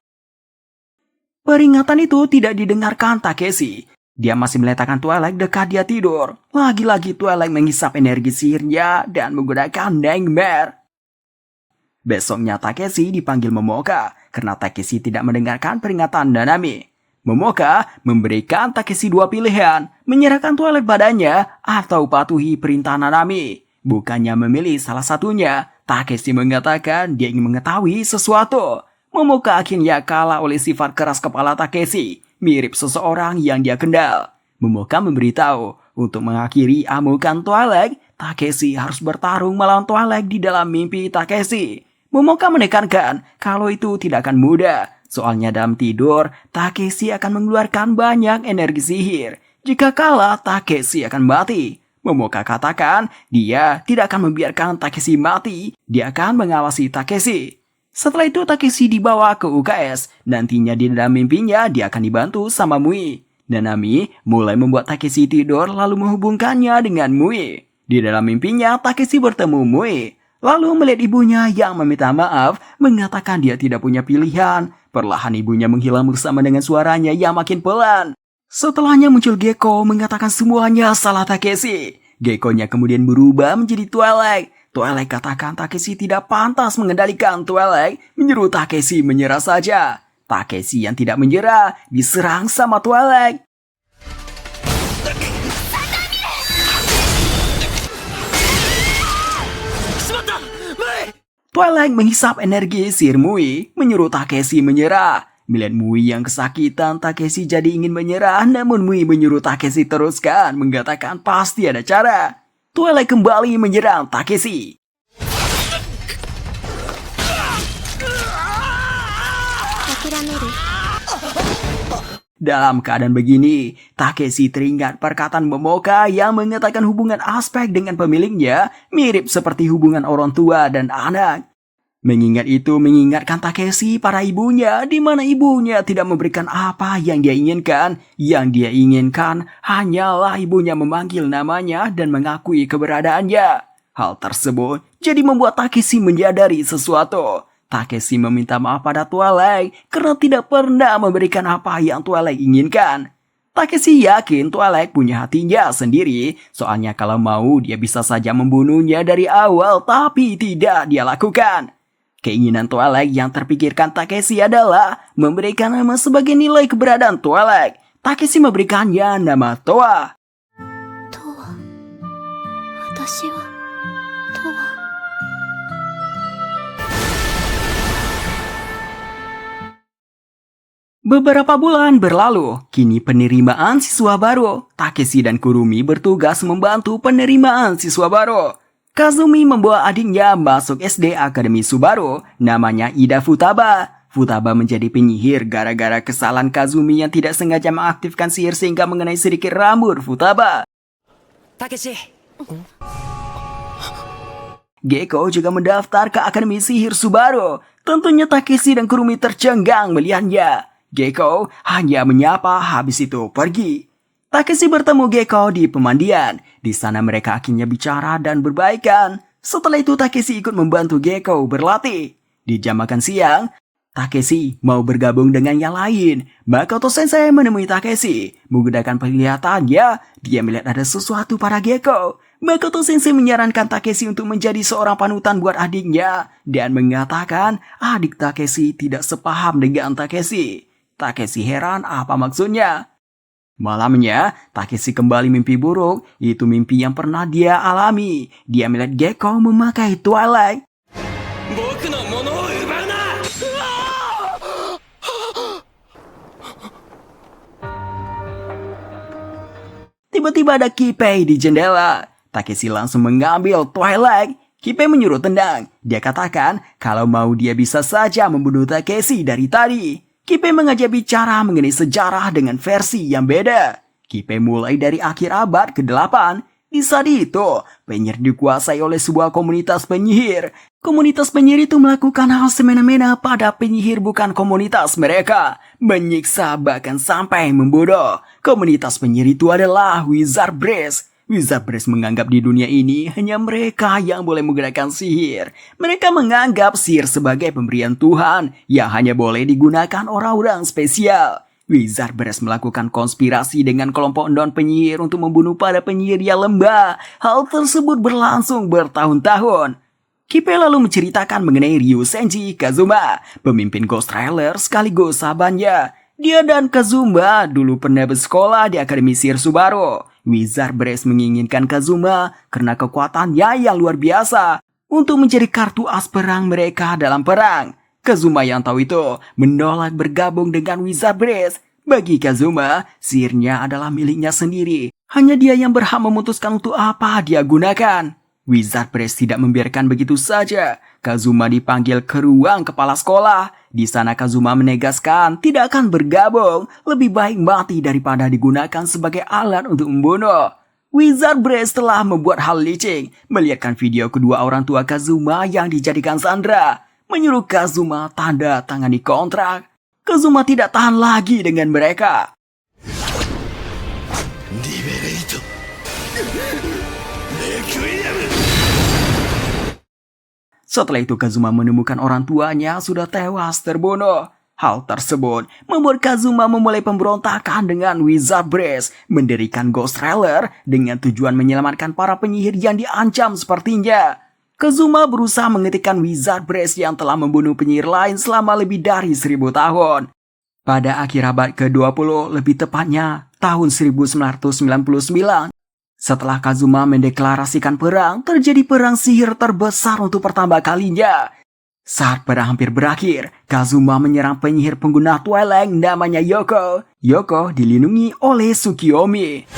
Peringatan itu tidak didengarkan Takeshi. Dia masih meletakkan Twilight dekat dia tidur. Lagi-lagi Twilight menghisap energi sihirnya dan menggunakan nightmare. Besoknya Takeshi dipanggil Momoka karena Takeshi tidak mendengarkan peringatan Nanami. Momoka memberikan Takeshi dua pilihan, menyerahkan Twilight padanya atau patuhi perintah Nanami. Bukannya memilih salah satunya, Takeshi mengatakan dia ingin mengetahui sesuatu. Momoka akhirnya kalah oleh sifat keras kepala Takeshi, mirip seseorang yang dia kenal. Momoka memberitahu untuk mengakhiri amukan Twilight, Takeshi harus bertarung melawan Twilight di dalam mimpi Takeshi. Momoka menekankan kalau itu tidak akan mudah. Soalnya dalam tidur, Takeshi akan mengeluarkan banyak energi sihir. Jika kalah, Takeshi akan mati. Momoka katakan dia tidak akan membiarkan Takeshi mati. Dia akan mengawasi Takeshi. Setelah itu Takeshi dibawa ke UKS. Nantinya di dalam mimpinya dia akan dibantu sama Mui. Nanami mulai membuat Takeshi tidur lalu menghubungkannya dengan Mui. Di dalam mimpinya Takeshi bertemu Mui. Lalu melihat ibunya yang meminta maaf, mengatakan dia tidak punya pilihan. Perlahan ibunya menghilang bersama dengan suaranya yang makin pelan. Setelahnya muncul Gekko mengatakan semuanya salah Takeshi. Gekko-nya kemudian berubah menjadi Twilight. Twilight katakan Takeshi tidak pantas mengendalikan Twilight, menyuruh Takeshi menyerah saja. Takeshi yang tidak menyerah diserang sama Twilight. Twilight menghisap energi sihir Mui, menyuruh Takeshi menyerah. Melihat Mui yang kesakitan, Takeshi jadi ingin menyerah, namun Mui menyuruh Takeshi teruskan, mengatakan pasti ada cara. Twilight kembali menyerang Takeshi. Dalam keadaan begini, Takeshi teringat perkataan Momoka yang mengatakan hubungan aspek dengan pemiliknya mirip seperti hubungan orang tua dan anak. Mengingat itu mengingatkan Takeshi para ibunya, di mana ibunya tidak memberikan apa yang dia inginkan. Yang dia inginkan hanyalah ibunya memanggil namanya dan mengakui keberadaannya. Hal tersebut jadi membuat Takeshi menyadari sesuatu. Takeshi meminta maaf pada Twilight karena tidak pernah memberikan apa yang Twilight inginkan. Takeshi yakin Twilight punya hatinya sendiri, soalnya kalau mau dia bisa saja membunuhnya dari awal, tapi tidak dia lakukan. Keinginan Twilight yang terpikirkan Takeshi adalah memberikan nama sebagai nilai keberadaan Twilight. Takeshi memberikannya nama Toa. Toa. Watashi wa Toa. Beberapa bulan berlalu, kini penerimaan siswa baru. Takeshi dan Kurumi bertugas membantu penerimaan siswa baru. Kazumi membawa adiknya masuk SD Akademi Subaru, namanya Ida Futaba. Futaba menjadi penyihir gara-gara kesalahan Kazumi yang tidak sengaja mengaktifkan sihir sehingga mengenai sedikit rambut Futaba. Takeshi! Gekko juga mendaftar ke Akademi Sihir Subaru. Tentunya Takeshi dan Kurumi tercengang melihatnya. Gekko hanya menyapa habis itu pergi. Takeshi bertemu Gekko di pemandian. Di sana mereka akhirnya bicara dan berbaikan. Setelah itu Takeshi ikut membantu Gekko berlatih. Di jam makan siang, Takeshi mau bergabung dengan yang lain. Makoto Sensei menemui Takeshi. Menggunakan penglihatannya, dia melihat ada sesuatu pada Gekko. Makoto Sensei menyarankan Takeshi untuk menjadi seorang panutan buat adiknya. Dan mengatakan adik Takeshi tidak sepaham dengan Takeshi. Takeshi heran apa maksudnya. Malamnya, Takeshi kembali mimpi buruk. Itu mimpi yang pernah dia alami. Dia melihat Gekko memakai Twilight. Tiba-tiba ada Kipei di jendela. Takeshi langsung mengambil Twilight. Kipei menyuruh tendang. Dia katakan kalau mau dia bisa saja membunuh Takeshi dari tadi. Kipei mengajak bicara mengenai sejarah dengan versi yang beda. Kipei mulai dari akhir abad ke-8. Di saat itu, penyihir dikuasai oleh sebuah komunitas penyihir. Komunitas penyihir itu melakukan hal semena-mena pada penyihir bukan komunitas mereka. Menyiksa bahkan sampai membunuh. Komunitas penyihir itu adalah Wizard Brace. Wizard Brace menganggap di dunia ini hanya mereka yang boleh menggunakan sihir. Mereka menganggap sihir sebagai pemberian Tuhan yang hanya boleh digunakan orang-orang spesial. Wizard Brace melakukan konspirasi dengan kelompok non penyihir untuk membunuh para penyihir yang lembah. Hal tersebut berlangsung bertahun-tahun. Kipei lalu menceritakan mengenai Ryu Senji Kazuma, pemimpin Ghost Trailer sekaligus sahabatnya. Dia dan Kazuma dulu pernah bersekolah di Akademi Sihir Subaru. Wizard Brace menginginkan Kazuma karena kekuatannya yang luar biasa untuk menjadi kartu as perang mereka dalam perang. Kazuma yang tahu itu menolak bergabung dengan Wizard Brace. Bagi Kazuma, sihirnya adalah miliknya sendiri. Hanya dia yang berhak memutuskan untuk apa dia gunakan. Wizard Brace tidak membiarkan begitu saja. Kazuma dipanggil ke ruang kepala sekolah. Di sana Kazuma menegaskan tidak akan bergabung. Lebih baik mati daripada digunakan sebagai alat untuk membunuh. Wizard Brace telah membuat hal licik. Melihatkan video kedua orang tua Kazuma yang dijadikan sandera. Menyuruh Kazuma tanda tangani kontrak. Kazuma tidak tahan lagi dengan mereka. Setelah itu Kazuma menemukan orang tuanya sudah tewas terbunuh. Hal tersebut membuat Kazuma memulai pemberontakan dengan Wizard Brace, mendirikan Ghost Trailer dengan tujuan menyelamatkan para penyihir yang diancam sepertinya. Kazuma berusaha menghentikan Wizard Brace yang telah membunuh penyihir lain selama lebih dari 1000 tahun. Pada akhir abad ke-20, lebih tepatnya tahun 1999, setelah Kazuma mendeklarasikan perang, terjadi perang sihir terbesar untuk pertama kalinya. Saat perang hampir berakhir, Kazuma menyerang penyihir pengguna Twilight namanya Yoko. Yoko dilindungi oleh Tsukiyomi.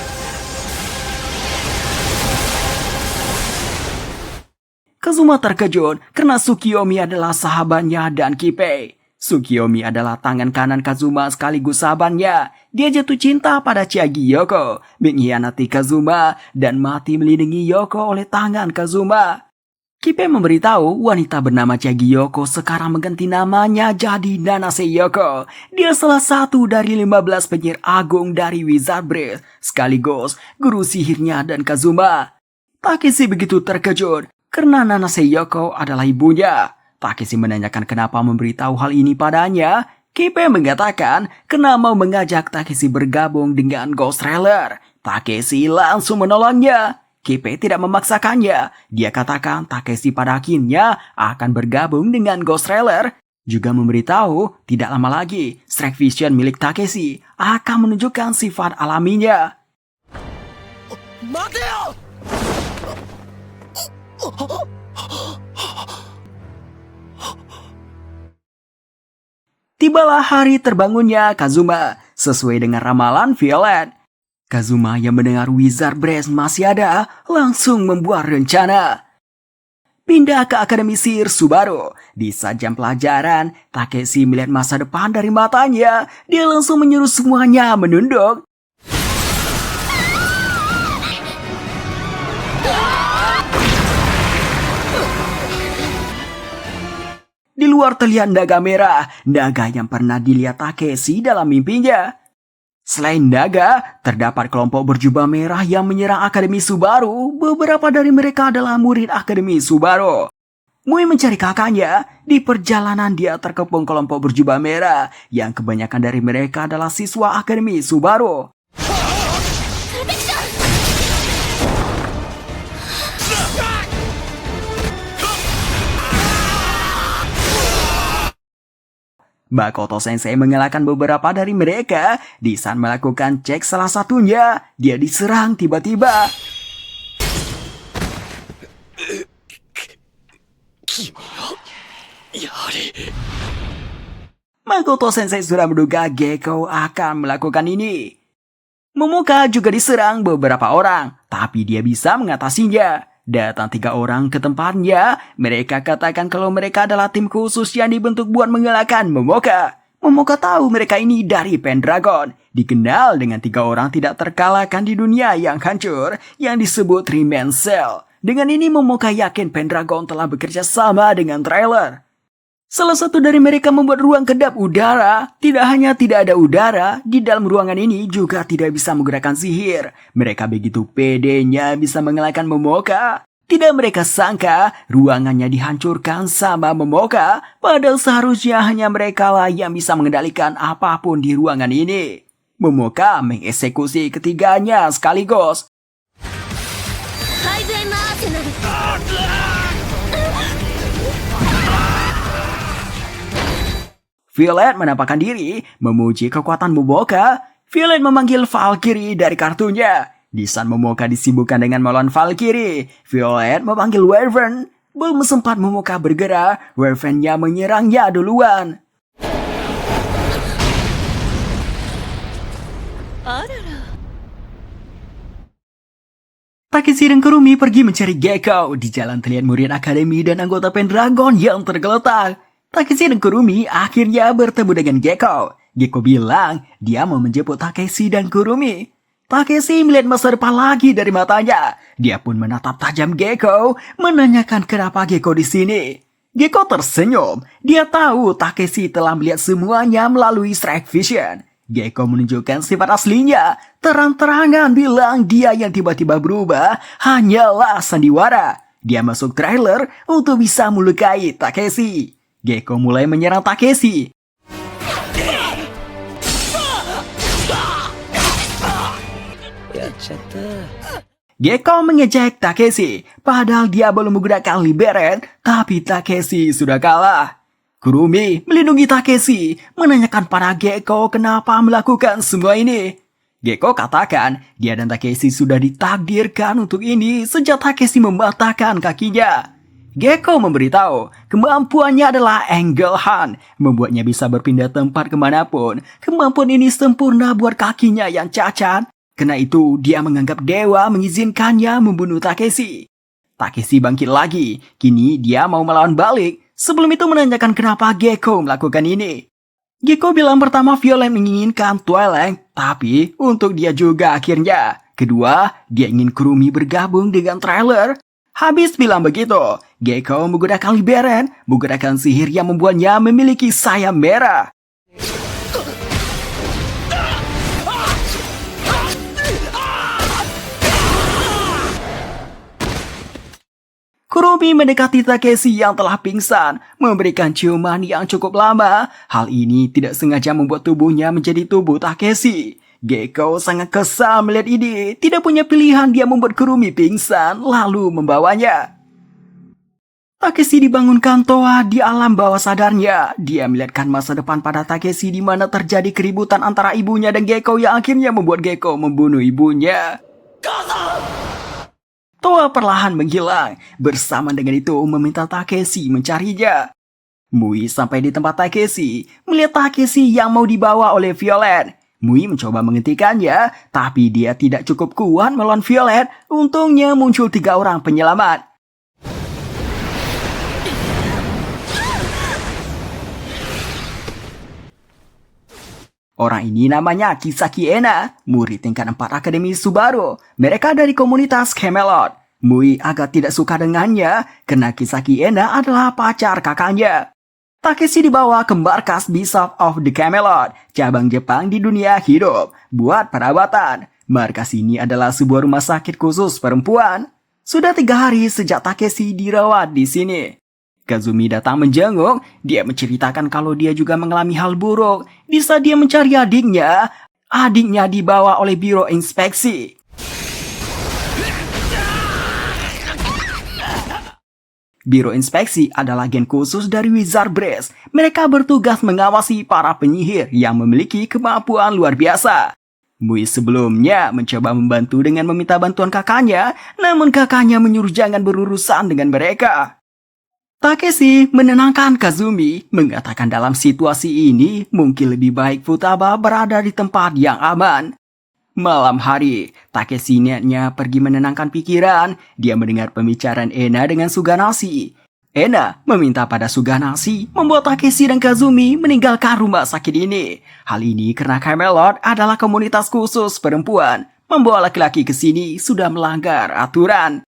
Kazuma terkejut karena Tsukiyomi adalah sahabatnya dan Kipei. Tsukiyomi adalah tangan kanan Kazuma sekaligus sahabatnya. Dia jatuh cinta pada Chiagi Yoko, mengkhianati Kazuma, dan mati melindungi Yoko oleh tangan Kazuma. Kipei memberitahu wanita bernama Chiagi Yoko sekarang mengganti namanya jadi Nanase Yoko. Dia salah satu dari 15 penyihir agung dari Wizard Brace, sekaligus guru sihirnya dan Kazuma. Takeshi begitu terkejut karena Nanase Yoko adalah ibunya. Takeshi menanyakan kenapa memberitahu hal ini padanya. Kipei mengatakan karena mau mengajak Takeshi bergabung dengan Ghost Trailer. Takeshi langsung menolongnya. Kipei tidak memaksakannya. Dia katakan Takeshi pada akhirnya akan bergabung dengan Ghost Trailer. Juga memberitahu tidak lama lagi Strike Vision milik Takeshi akan menunjukkan sifat alaminya. Mateo! Tibalah hari terbangunnya Kazuma, sesuai dengan ramalan Violet. Kazuma yang mendengar Wizard Brace masih ada, langsung membuat rencana. Pindah ke Akademi Sihir Subaru. Di saat jam pelajaran, Takeshi melihat masa depan dari matanya. Dia langsung menyuruh semuanya menunduk. Di luar terlihat naga merah, naga yang pernah dilihat Takeshi dalam mimpinya. Selain naga, terdapat kelompok berjubah merah yang menyerang Akademi Subaru. Beberapa dari mereka adalah murid Akademi Subaru. Mui mencari kakaknya. Di perjalanan dia terkepung kelompok berjubah merah yang kebanyakan dari mereka adalah siswa Akademi Subaru. Makoto Sensei mengalahkan beberapa dari mereka. Di saat melakukan cek salah satunya, dia diserang tiba-tiba. Makoto Sensei sudah menduga Gekko akan melakukan ini. Momoka juga diserang beberapa orang, tapi dia bisa mengatasinya. Datang 3 orang ke tempatnya, mereka katakan kalau mereka adalah tim khusus yang dibentuk buat mengalahkan Momoka. Momoka tahu mereka ini dari Pendragon, dikenal dengan 3 orang tidak terkalahkan di dunia yang hancur, yang disebut Three-Man Cell. Dengan ini Momoka yakin Pendragon telah bekerja sama dengan Trailer. Salah satu dari mereka membuat ruang kedap udara. Tidak hanya tidak ada udara, di dalam ruangan ini juga tidak bisa menggunakan sihir. Mereka begitu pedenya bisa mengalahkan Momoka. Tidak mereka sangka ruangannya dihancurkan sama Momoka, padahal seharusnya hanya mereka lah yang bisa mengendalikan apapun di ruangan ini. Momoka mengeksekusi ketiganya sekaligus. Violet menampakkan diri, memuji kekuatan Momoka. Violet memanggil Valkyrie dari kartunya. Di saat Momoka disibukkan dengan melawan Valkyrie, Violet memanggil Wyvern. Belum sempat Momoka bergerak, Wyvern-nya menyerangnya duluan. Takeshi dan Kurumi pergi mencari Gekko. Di jalan terlihat murid akademi dan anggota Pendragon yang tergeletak. Takeshi dan Kurumi akhirnya bertemu dengan Gekko. Gekko bilang dia mau menjemput Takeshi dan Kurumi. Takeshi melihat masa depan lagi dari matanya. Dia pun menatap tajam Gekko, menanyakan kenapa Gekko di sini. Gekko tersenyum. Dia tahu Takeshi telah melihat semuanya melalui Strike Vision. Gekko menunjukkan sifat aslinya. Terang-terangan bilang dia yang tiba-tiba berubah hanyalah sandiwara. Dia masuk trailer untuk bisa melukai Takeshi. Gekko mulai menyerang Takeshi. Gekko mengejek Takeshi, padahal dia belum menggunakan Liberen, tapi Takeshi sudah kalah. Kurumi melindungi Takeshi, menanyakan pada Gekko kenapa melakukan semua ini. Gekko katakan dia dan Takeshi sudah ditakdirkan untuk ini sejak Takeshi mematahkan kakinya. Gekko memberitahu kemampuannya adalah Angle Hunt, membuatnya bisa berpindah tempat kemanapun. Kemampuan ini sempurna buat kakinya yang cacat. Karena itu dia menganggap dewa mengizinkannya membunuh Takeshi. Takeshi bangkit lagi, kini dia mau melawan balik. Sebelum itu menanyakan kenapa Gekko melakukan ini. Gekko bilang pertama Violet menginginkan Twilight, tapi untuk dia juga akhirnya. Kedua, dia ingin Kurumi bergabung dengan Trailer. Habis bilang begitu, Gekko menggunakan Liberen, menggunakan sihir yang membuatnya memiliki sayap merah. Kurumi mendekati Takeshi yang telah pingsan, memberikan ciuman yang cukup lama. Hal ini tidak sengaja membuat tubuhnya menjadi tubuh Takeshi. Gekko sangat kesal melihat ini, tidak punya pilihan dia membuat Kurumi pingsan lalu membawanya. Takeshi dibangunkan Toa di alam bawah sadarnya. Dia melihatkan masa depan pada Takeshi di mana terjadi keributan antara ibunya dan Gekko yang akhirnya membuat Gekko membunuh ibunya. Toa perlahan menghilang, bersama dengan itu meminta Takeshi mencarinya. Mui sampai di tempat Takeshi, melihat Takeshi yang mau dibawa oleh Violet. Mui mencoba menghentikannya, tapi dia tidak cukup kuat melawan Violet. Untungnya muncul 3 orang penyelamat. Orang ini namanya Kisaki Ena, murid tingkat 4 Akademi Subaru. Mereka dari komunitas Camelot. Mui agak tidak suka dengannya, karena Kisaki Ena adalah pacar kakaknya. Takeshi dibawa ke markas Bishop of the Camelot, cabang Jepang di dunia hidup, buat perawatan. Markas ini adalah sebuah rumah sakit khusus perempuan. Sudah 3 hari sejak Takeshi dirawat di sini. Kazumi datang menjenguk, dia menceritakan kalau dia juga mengalami hal buruk. Di saat dia mencari adiknya dibawa oleh Biro Inspeksi. Biro Inspeksi adalah agen khusus dari Wizard Brass. Mereka bertugas mengawasi para penyihir yang memiliki kemampuan luar biasa. Mui sebelumnya mencoba membantu dengan meminta bantuan kakaknya, namun kakaknya menyuruh jangan berurusan dengan mereka. Takeshi menenangkan Kazumi, mengatakan dalam situasi ini mungkin lebih baik Futaba berada di tempat yang aman. Malam hari, Takeshi niatnya pergi menenangkan pikiran. Dia mendengar pembicaraan Ena dengan Suganashi. Ena meminta pada Suganashi membuat Takeshi dan Kazumi meninggalkan rumah sakit ini. Hal ini karena Camelot adalah komunitas khusus perempuan. Membawa laki-laki ke sini sudah melanggar aturan.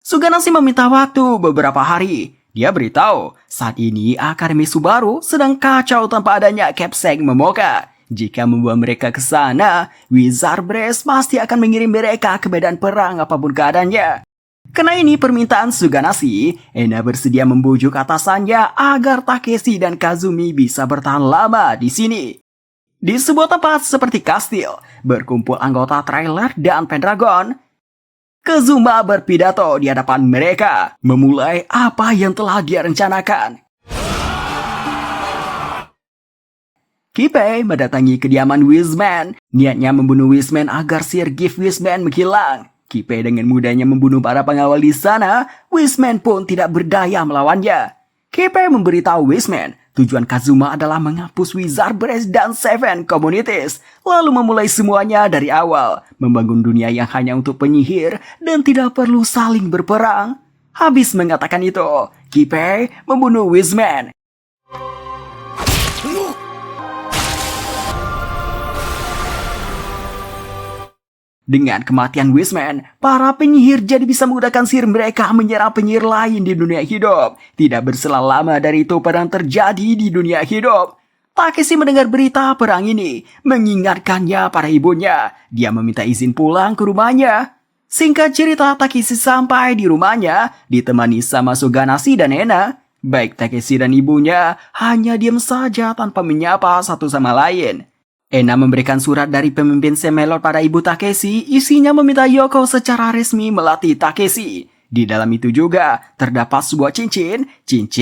Suganashi meminta waktu beberapa hari. Dia beritahu, saat ini Akademi Subaru sedang kacau tanpa adanya Capsec Momoka. Jika membawa mereka ke sana, Wizard Brass pasti akan mengirim mereka ke medan perang apapun keadaannya. Karena ini permintaan Suganashi, Ena bersedia membujuk atasannya agar Takeshi dan Kazumi bisa bertahan lama di sini. Di sebuah tempat seperti kastil, berkumpul anggota Trailer dan Pendragon. Kazuma berpidato di hadapan mereka, memulai apa yang telah dia rencanakan. Kipei mendatangi kediaman Wizman, niatnya membunuh Wizman agar sihir gift Wizman menghilang. Kipei dengan mudahnya membunuh para pengawal di sana, Wizman pun tidak berdaya melawannya. Kipei memberitahu Wizman, tujuan Kazuma adalah menghapus Wizard Brass dan Seven Communities, lalu memulai semuanya dari awal, membangun dunia yang hanya untuk penyihir dan tidak perlu saling berperang. Habis mengatakan itu, Kipei membunuh Wizman. Dengan kematian Wizman, para penyihir jadi bisa menggunakan sihir mereka menyerang penyihir lain di dunia hidup. Tidak berselang lama dari itu perang terjadi di dunia hidup. Takeshi mendengar berita perang ini, mengingatkannya pada ibunya. Dia meminta izin pulang ke rumahnya. Singkat cerita, Takeshi sampai di rumahnya, ditemani sama Suganashi dan Ena. Baik Takeshi dan ibunya hanya diam saja tanpa menyapa satu sama lain. Ena memberikan surat dari pemimpin Camelot pada ibu Takeshi, isinya meminta Yoko secara resmi melatih Takeshi. Di dalam itu juga terdapat sebuah cincin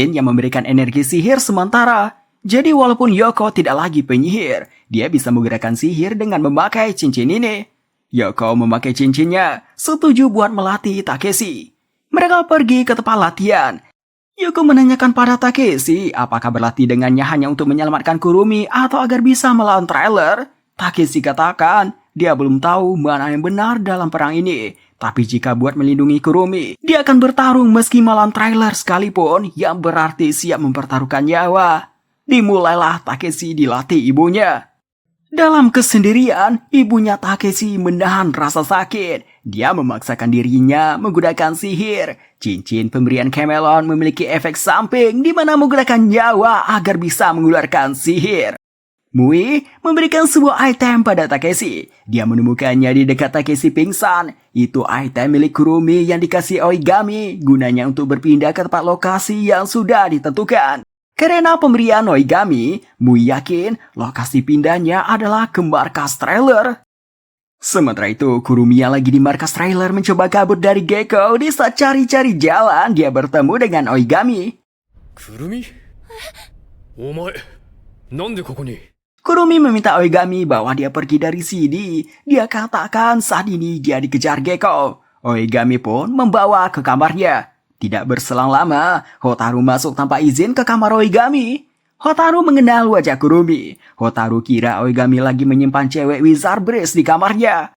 yang memberikan energi sihir sementara. Jadi walaupun Yoko tidak lagi penyihir, dia bisa menggerakkan sihir dengan memakai cincin ini. Yoko memakai cincinnya, setuju buat melatih Takeshi. Mereka pergi ke tempat latihan. Yoko menanyakan pada Takeshi apakah berlatih dengannya hanya untuk menyelamatkan Kurumi atau agar bisa melawan Trailer. Takeshi katakan dia belum tahu mana yang benar dalam perang ini. Tapi jika buat melindungi Kurumi, dia akan bertarung meski melawan Trailer sekalipun, yang berarti siap mempertaruhkan nyawa. Dimulailah Takeshi dilatih ibunya. Dalam kesendirian, ibunya Takeshi menahan rasa sakit. Dia memaksakan dirinya menggunakan sihir. Cincin pemberian Camelot memiliki efek samping di mana menggunakan nyawa agar bisa mengeluarkan sihir. Mui memberikan sebuah item pada Takeshi. Dia menemukannya di dekat Takeshi pingsan. Itu item milik Kurumi yang dikasih Oigami, gunanya untuk berpindah ke tempat lokasi yang sudah ditentukan. Karena pemberian Oigami, Mui yakin lokasi pindahnya adalah ke markas Trailer. Sementara itu, Kurumi yang lagi di markas Trailer mencoba kabur dari Gekko. Di saat cari-cari jalan, dia bertemu dengan Oigami. Kurumi? Omae, nande koko ni? Kurumi meminta Oigami bahwa dia pergi dari sini. Dia katakan saat ini dia dikejar Gekko. Oigami pun membawa ke kamarnya. Tidak berselang lama, Hotaru masuk tanpa izin ke kamar Oigami. Hotaru mengenal wajah Kurumi. Hotaru kira Oigami lagi menyimpan cewek Wizard Brass di kamarnya.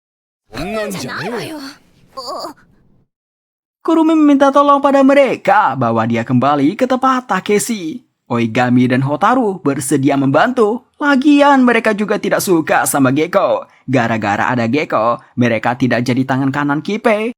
Kurumi meminta tolong pada mereka bahwa dia kembali ke tempat Takeshi. Oigami dan Hotaru bersedia membantu. Lagian mereka juga tidak suka sama Gekko. Gara-gara ada Gekko, mereka tidak jadi tangan kanan Kipei.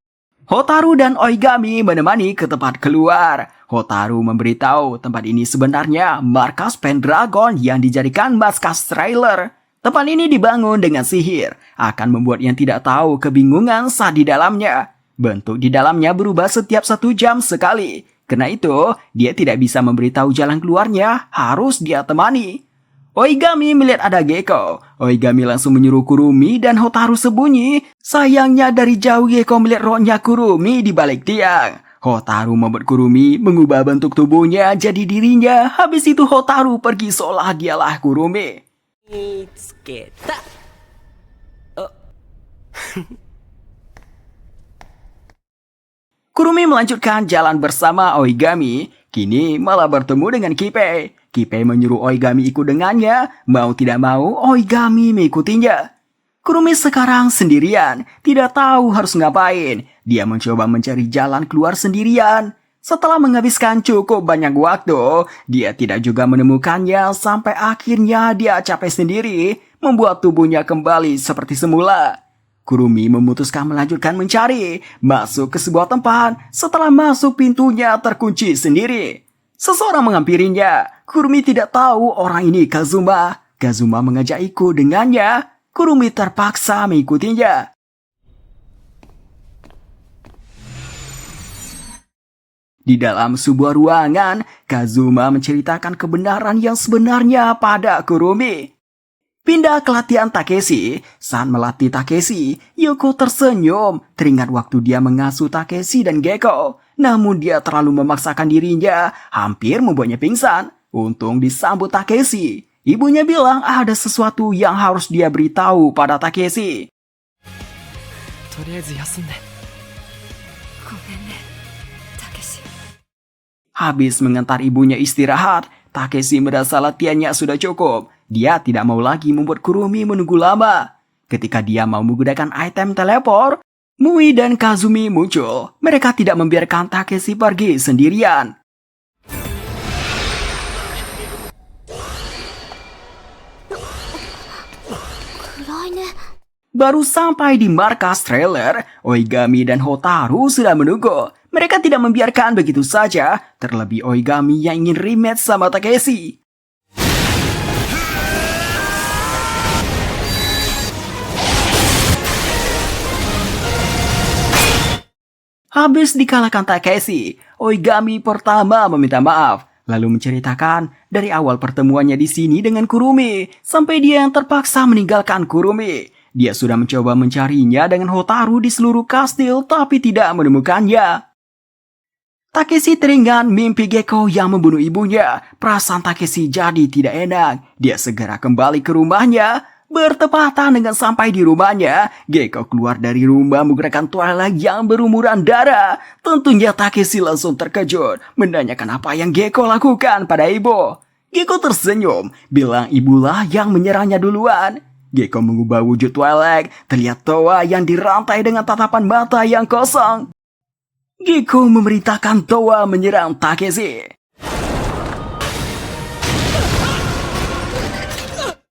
Hotaru dan Oigami menemani ke tempat keluar. Hotaru memberitahu tempat ini sebenarnya markas Pendragon yang dijadikan markas Trailer. Tempat ini dibangun dengan sihir, akan membuat yang tidak tahu kebingungan saat di dalamnya. Bentuk di dalamnya berubah setiap 1 jam sekali. Karena itu, dia tidak bisa memberitahu jalan keluarnya, harus dia temani. Oigami melihat ada Gekko. Oigami langsung menyuruh Kurumi dan Hotaru sembunyi. Sayangnya dari jauh Gekko melihat rohnya Kurumi di balik tiang. Hotaru membuat Kurumi mengubah bentuk tubuhnya jadi dirinya. Habis itu Hotaru pergi seolah dialah Kurumi. Kurumi melanjutkan jalan bersama Oigami. Kini malah bertemu dengan Kipe. Kipe menyuruh Oigami ikut dengannya. Mau tidak mau, Oigami mengikutinya. Kurumi sekarang sendirian, tidak tahu harus ngapain. Dia mencoba mencari jalan keluar sendirian. Setelah menghabiskan cukup banyak waktu, dia tidak juga menemukannya sampai akhirnya dia capek sendiri, membuat tubuhnya kembali seperti semula. Kurumi memutuskan melanjutkan mencari, masuk ke sebuah tempat. Setelah masuk, pintunya terkunci sendiri. Seseorang menghampirinya. Kurumi tidak tahu orang ini Kazuma. Kazuma mengajak ikut dengannya. Kurumi terpaksa mengikutinya. Di dalam sebuah ruangan, Kazuma menceritakan kebenaran yang sebenarnya pada Kurumi. Pindah ke latihan Takeshi. Saat melatih Takeshi, Yoko tersenyum. Teringat waktu dia mengasuh Takeshi dan Gekko. Namun dia terlalu memaksakan dirinya, hampir membuatnya pingsan. Untung disambut Takeshi. Ibunya bilang ada sesuatu yang harus dia beritahu pada Takeshi. Habis mengantar ibunya istirahat, Takeshi merasa latihannya sudah cukup. Dia tidak mau lagi membuat Kurumi menunggu lama. Ketika dia mau menggunakan item teleport, Mui dan Kazumi muncul. Mereka tidak membiarkan Takeshi pergi sendirian. Baru sampai di markas trailer, Oigami dan Hotaru sudah menunggu. Mereka tidak membiarkan begitu saja, terlebih Oigami yang ingin rematch sama Takeshi. Habis dikalahkan Takeshi, Oigami pertama meminta maaf, lalu menceritakan dari awal pertemuannya di sini dengan Kurumi, sampai dia yang terpaksa meninggalkan Kurumi. Dia sudah mencoba mencarinya dengan Hotaru di seluruh kastil, tapi tidak menemukannya. Takeshi teringat mimpi Gekko yang membunuh ibunya. Perasaan Takeshi jadi tidak enak. Dia segera kembali ke rumahnya. Bertepatan dengan sampai di rumahnya, Gekko keluar dari rumah menggunakan Twilight yang berumuran darah. Tentunya Takeshi langsung terkejut, menanyakan apa yang Gekko lakukan pada ibu. Gekko tersenyum, bilang ibulah yang menyerangnya duluan. Gekko mengubah wujud Twilight, terlihat Towa yang dirantai dengan tatapan mata yang kosong. Gekko memerintahkan Towa menyerang Takeshi.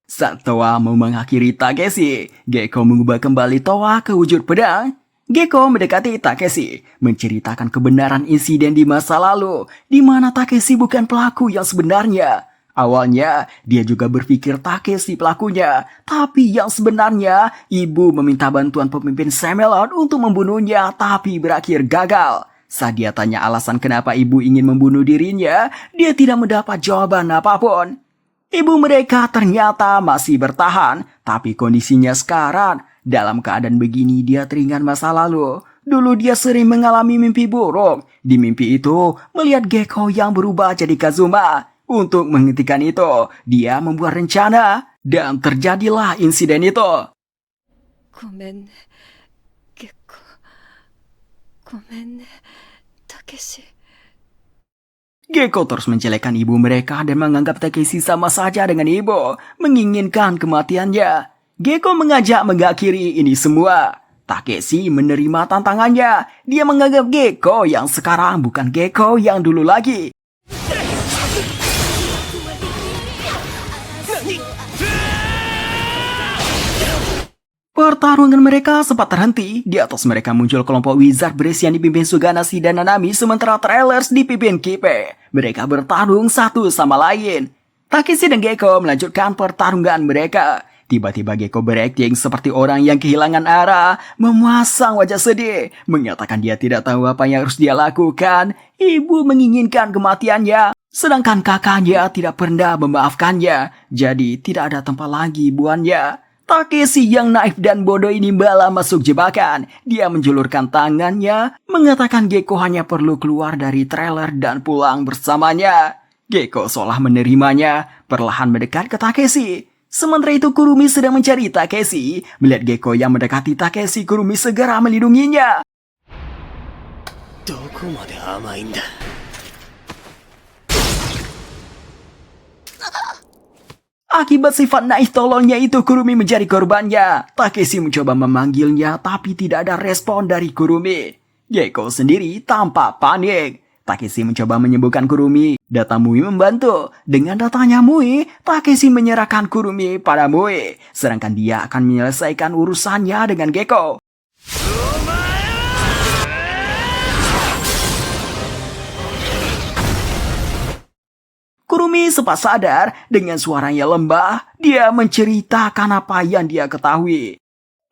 Saat Towa mau mengakhiri Takeshi, Gekko mengubah kembali Towa ke wujud pedang. Gekko mendekati Takeshi, menceritakan kebenaran insiden di masa lalu, di mana Takeshi bukan pelaku yang sebenarnya. Awalnya, dia juga berpikir Takeshi pelakunya, tapi yang sebenarnya, ibu meminta bantuan pemimpin Camelot untuk membunuhnya, tapi berakhir gagal. Saat dia tanya alasan kenapa ibu ingin membunuh dirinya, dia tidak mendapat jawaban apapun. Ibu mereka ternyata masih bertahan, tapi kondisinya sekarang, dalam keadaan begini dia teringat masa lalu. Dulu dia sering mengalami mimpi buruk. Di mimpi itu, melihat Gekko yang berubah jadi Kazuma. Untuk menghentikan itu, dia membuat rencana dan terjadilah insiden itu. Gomen, Gekko. Gomen, Takeshi. Gekko terus menjelekkan ibu mereka dan menganggap Takeshi sama saja dengan ibu, menginginkan kematiannya. Gekko mengajak mengakhiri ini semua. Takeshi menerima tantangannya. Dia menganggap Gekko yang sekarang bukan Gekko yang dulu lagi. Pertarungan mereka sempat terhenti. Di atas mereka muncul kelompok wizard berisi yang dipimpin Suganashi dan Nanami, sementara Trailers dipimpin Kipe. Mereka bertarung satu sama lain. Takeshi dan Gekko melanjutkan pertarungan mereka. Tiba-tiba Gecko berakting seperti orang yang kehilangan arah, memasang wajah sedih, mengatakan dia tidak tahu apa yang harus dia lakukan. Ibu menginginkan kematiannya, sedangkan kakaknya tidak pernah memaafkannya, jadi tidak ada tempat lagi buannya. Takeshi yang naif dan bodoh ini malah masuk jebakan. Dia menjulurkan tangannya, mengatakan Gecko hanya perlu keluar dari trailer dan pulang bersamanya. Gecko seolah menerimanya, perlahan mendekat ke Takeshi. Sementara itu Kurumi sedang mencari Takeshi. Melihat Gecko yang mendekati Takeshi, Kurumi segera melindunginya. どこまで甘いんだ Akibat sifat naif tololnya itu, Kurumi menjadi korbannya. Takeshi mencoba memanggilnya, tapi tidak ada respon dari Kurumi. Gecko sendiri tampak panik. Takeshi mencoba menyembuhkan Kurumi. Data Mui membantu. Dengan datanya Mui, Takeshi menyerahkan Kurumi pada Mui. Sedangkan dia akan menyelesaikan urusannya dengan Gecko. Kurumi sempat sadar dengan suaranya lembah. Dia menceritakan apa yang dia ketahui.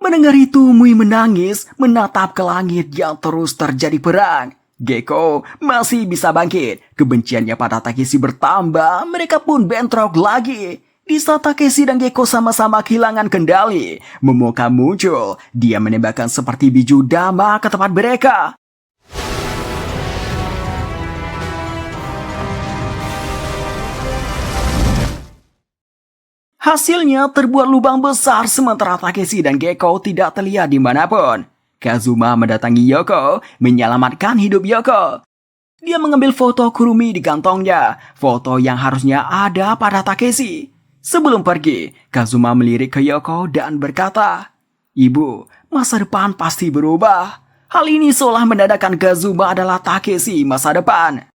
Mendengar itu, Mui menangis, menatap ke langit yang terus terjadi perang. Gecko masih bisa bangkit. Kebenciannya pada Takeshi bertambah, mereka pun bentrok lagi. Di saat Takeshi dan Gecko sama-sama kehilangan kendali, Momoka muncul. Dia menembakkan seperti biju dama ke tempat mereka. Hasilnya terbuat lubang besar sementara Takeshi dan Gecko tidak terlihat dimanapun. Kazuma mendatangi Yoko, menyelamatkan hidup Yoko. Dia mengambil foto Kurumi di kantongnya, foto yang harusnya ada pada Takeshi. Sebelum pergi, Kazuma melirik ke Yoko dan berkata, "Ibu, masa depan pasti berubah." Hal ini seolah menandakan Kazuma adalah Takeshi masa depan.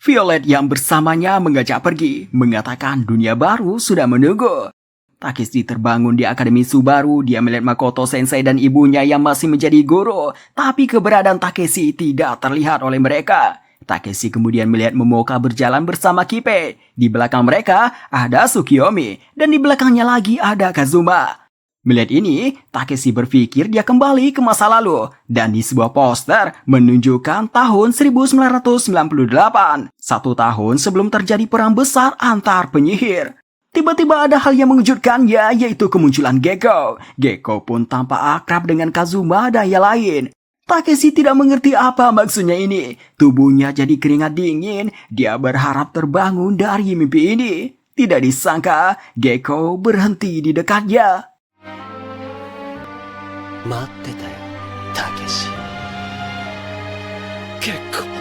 Violet yang bersamanya mengajak pergi, mengatakan dunia baru sudah menunggu. Takeshi terbangun di Akademi Subaru. Dia melihat Makoto Sensei dan ibunya yang masih menjadi guru, tapi keberadaan Takeshi tidak terlihat oleh mereka. Takeshi kemudian melihat Momoka berjalan bersama Kipe. Di belakang mereka ada Tsukiyomi, dan di belakangnya lagi ada Kazuma. Melihat ini, Takeshi berpikir dia kembali ke masa lalu, dan di sebuah poster menunjukkan tahun 1998, 1 tahun sebelum terjadi perang besar antar penyihir. Tiba-tiba ada hal yang mengejutkannya, yaitu kemunculan Gecko. Gecko pun tampak akrab dengan Kazuma dan yang lain. Takeshi tidak mengerti apa maksudnya ini. Tubuhnya jadi keringat dingin. Dia berharap terbangun dari mimpi ini. Tidak disangka, Gecko berhenti di dekatnya. 待ってたよ、たけし。結構